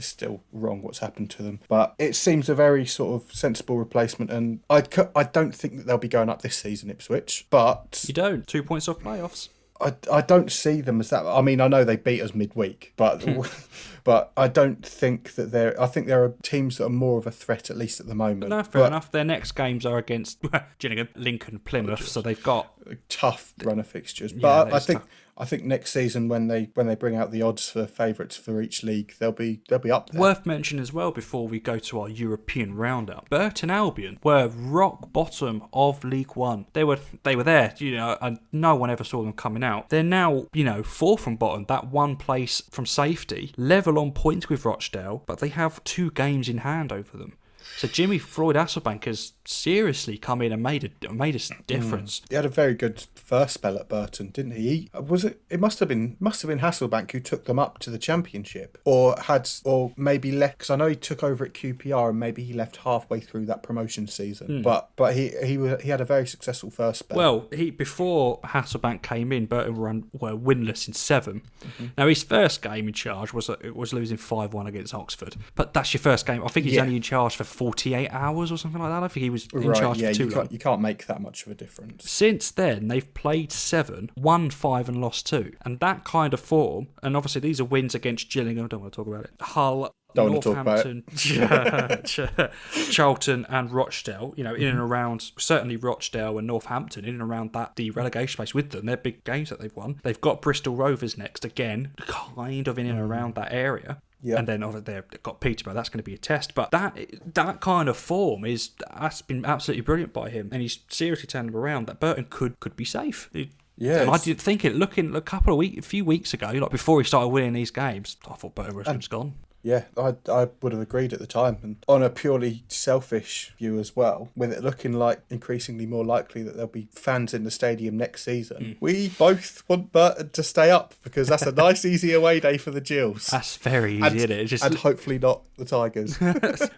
Speaker 3: still wrong what's happened to them. But it seems a very sort of sensible replacement. And I don't think that they'll be going up this season, Ipswich. But...
Speaker 2: You don't? 2 points off playoffs?
Speaker 3: I don't see them as that. I mean, I know they beat us midweek, but I don't think that I think there are teams that are more of a threat, at least at the moment.
Speaker 2: No, fair enough. Their next games are against Gillingham, Lincoln, Plymouth, so they've got
Speaker 3: a tough run of fixtures. But I think next season when they bring out the odds for favourites for each league, they'll be up there.
Speaker 2: Worth mentioning as well before we go to our European roundup, Burton Albion were rock bottom of League One. They were there, and no one ever saw them coming out. They're now, fourth from bottom, that one place from safety, level on points with Rochdale, but they have 2 games in hand over them. So Jimmy Floyd Hasselbank has seriously come in and made a difference.
Speaker 3: He had a very good first spell at Burton, didn't he? It must have been Hasselbank who took them up to the Championship, or maybe left, because I know he took over at QPR and maybe he left halfway through that promotion season. But he had a very successful first spell.
Speaker 2: Well, before Hasselbank came in, Burton were winless in 7. Mm-hmm. Now his first game in charge was losing 5-1 against Oxford, but that's your first game. I think he's only in charge for 48 hours or something like that. I think he was in charge for too long.
Speaker 3: You can't make that much of a difference.
Speaker 2: Since then, they've played 7, won 5 and lost 2. And that kind of form, and obviously these are wins against Gillingham, I don't want to talk about it, Hull, Northampton, Charlton and Rochdale, in and around, certainly Rochdale and Northampton, in and around the relegation space with them. They're big games that they've won. They've got Bristol Rovers next, again, kind of in and around that area.
Speaker 3: Yeah.
Speaker 2: And then obviously they've got Peterborough. That's going to be a test. But that kind of form that's been absolutely brilliant by him, and he's seriously turned them around. That Burton could be safe.
Speaker 3: Yeah,
Speaker 2: and I didn't think it. Looking a few weeks ago, like before he started winning these games, I thought Burton was gone.
Speaker 3: Yeah, I would have agreed at the time. And on a purely selfish view as well, with it looking like increasingly more likely that there'll be fans in the stadium next season, we both want Burton to stay up because that's a nice, easy away day for the Gills.
Speaker 2: That's very easy, isn't it?
Speaker 3: And hopefully not the Tigers.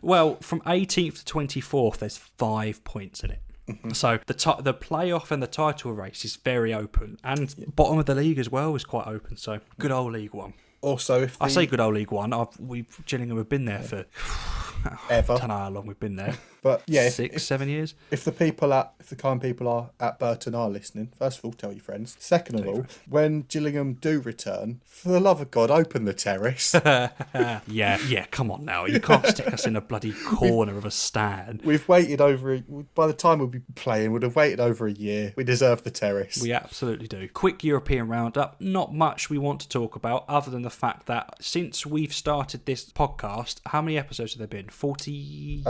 Speaker 2: Well, from 18th to 24th, there's 5 points in it. So the playoff and the title race is very open, and bottom of the league as well is quite open. So good old League One.
Speaker 3: Also,
Speaker 2: I say good old League One. Gillingham have been there for
Speaker 3: ever.
Speaker 2: I don't know how long we've been there.
Speaker 3: But yeah,
Speaker 2: 7 years.
Speaker 3: If the kind people are at Burton are listening, first of all, tell your friends. Second of all, when Gillingham do return, for the love of God, open the terrace.
Speaker 2: yeah, come on now. You can't stick us in a bloody corner of a stand.
Speaker 3: We've waited by the time we'll be playing, we'd have waited over a year. We deserve the terrace.
Speaker 2: We absolutely do. Quick European roundup. Not much we want to talk about other than the fact that since we've started this podcast, how many episodes have there been? 40?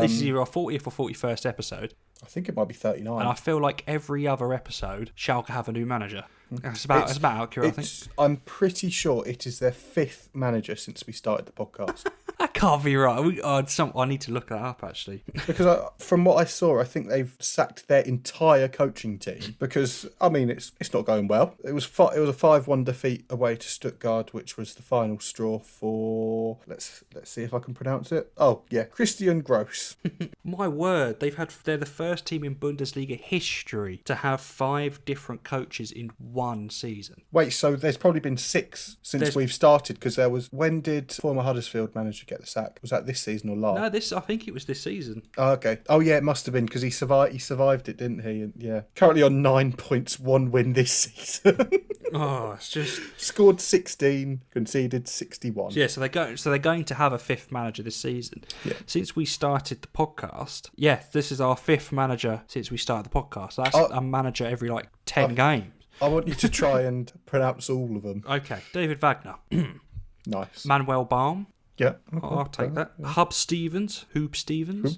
Speaker 2: This is either our 40th or 41st episode.
Speaker 3: I think it might be 39.
Speaker 2: And I feel like every other episode, Schalke have a new manager. It's about accurate, I think.
Speaker 3: I'm pretty sure it is their 5th manager since we started the podcast.
Speaker 2: That can't be right. I need to look that up, actually.
Speaker 3: Because from what I saw, I think they've sacked their entire coaching team. Because, I mean, it's not going well. It was a 5-1 defeat away to Stuttgart, which was the final straw for... Let's see if I can pronounce it. Oh, yeah. Christian Gross.
Speaker 2: My word. They're the first team in Bundesliga history to have 5 different coaches in one season.
Speaker 3: Wait, so there's probably been 6 since we've started, because when did former Huddersfield manager get the sack? Was that this season or last?
Speaker 2: No, I think it was this season.
Speaker 3: Oh, okay. Oh, yeah, it must have been, because he survived it, didn't he? And, yeah. Currently on 9 points, 1 win this season.
Speaker 2: Oh, it's just...
Speaker 3: Scored 16, conceded 61.
Speaker 2: Yeah, so they're going to have a 5th manager this season. Yeah. Since we started the podcast, this is our 5th manager since we started the podcast. That's a manager every, 10 games.
Speaker 3: I want you to try and pronounce all of them.
Speaker 2: Okay. David Wagner.
Speaker 3: Nice.
Speaker 2: Manuel Baum.
Speaker 3: Yeah. Okay.
Speaker 2: I'll take that. Yeah. Hoop Stevens.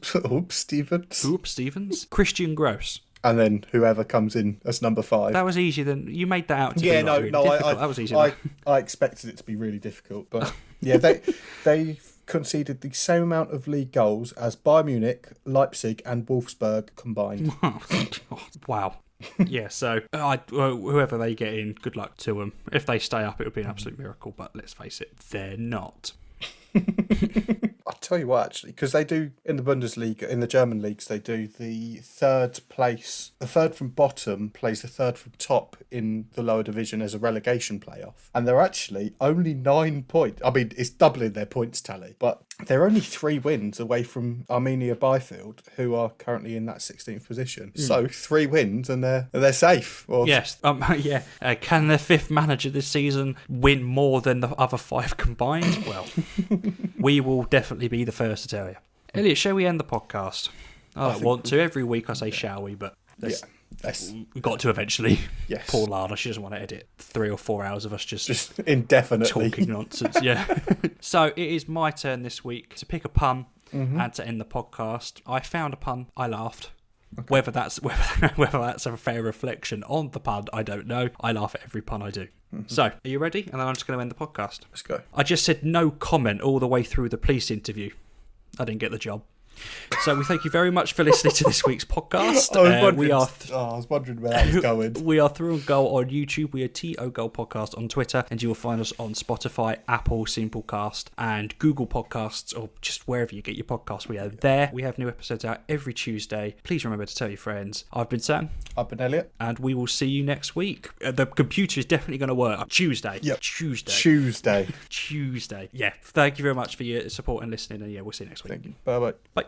Speaker 2: Christian Gross.
Speaker 3: And then whoever comes in as number 5.
Speaker 2: That was easy. Then you made that out to be really difficult. That was easy.
Speaker 3: I expected it to be really difficult. But yeah, they conceded the same amount of league goals as Bayern Munich, Leipzig and Wolfsburg combined.
Speaker 2: Wow. Yeah, so whoever they get in, good luck to them. If they stay up, it would be an absolute miracle, but let's face it, they're not.
Speaker 3: I'll tell you what, actually, because they do in the Bundesliga, in the German leagues, they do the third from bottom plays the third from top in the lower division as a relegation playoff. And they're actually only 9 points. I mean, it's doubling their points tally, but they're only 3 wins away from Arminia Bielefeld, who are currently in that 16th position. So 3 wins and they're safe.
Speaker 2: Yes. Yeah. Can their 5th manager this season win more than the other 5 combined? Well, we will definitely be the first to tell you. Elliot, shall we end the podcast? I don't want to. Every week I say shall we, but we've got to eventually.
Speaker 3: Yes.
Speaker 2: Poor Lana, she doesn't want to edit 3 or 4 hours of us just
Speaker 3: indefinitely
Speaker 2: talking nonsense. Yeah. So it is my turn this week to pick a pun and to end the podcast. I found a pun. I laughed. Okay. Whether that's a fair reflection on the pun, I don't know. I laugh at every pun I do. So, are you ready? And then I'm just going to end the podcast.
Speaker 3: Let's go.
Speaker 2: I just said no comment all the way through the police interview. I didn't get the job. So we thank you very much for listening to this week's podcast.
Speaker 3: I was wondering where that was going.
Speaker 2: We are Through and Goal on YouTube. We are TO Goal Podcast on Twitter, and you will find us on Spotify, Apple, Simplecast, and Google Podcasts, or just wherever you get your podcasts. We are there. We have new episodes out every Tuesday. Please remember to tell your friends. I've been Sam.
Speaker 3: I've been Elliot.
Speaker 2: And we will see you next week. The computer is definitely going to work. Tuesday.
Speaker 3: Yep.
Speaker 2: Tuesday. Yeah. Thank you very much for your support and listening, and we'll see you next week.
Speaker 3: Thank you. Bye-bye.
Speaker 2: Bye.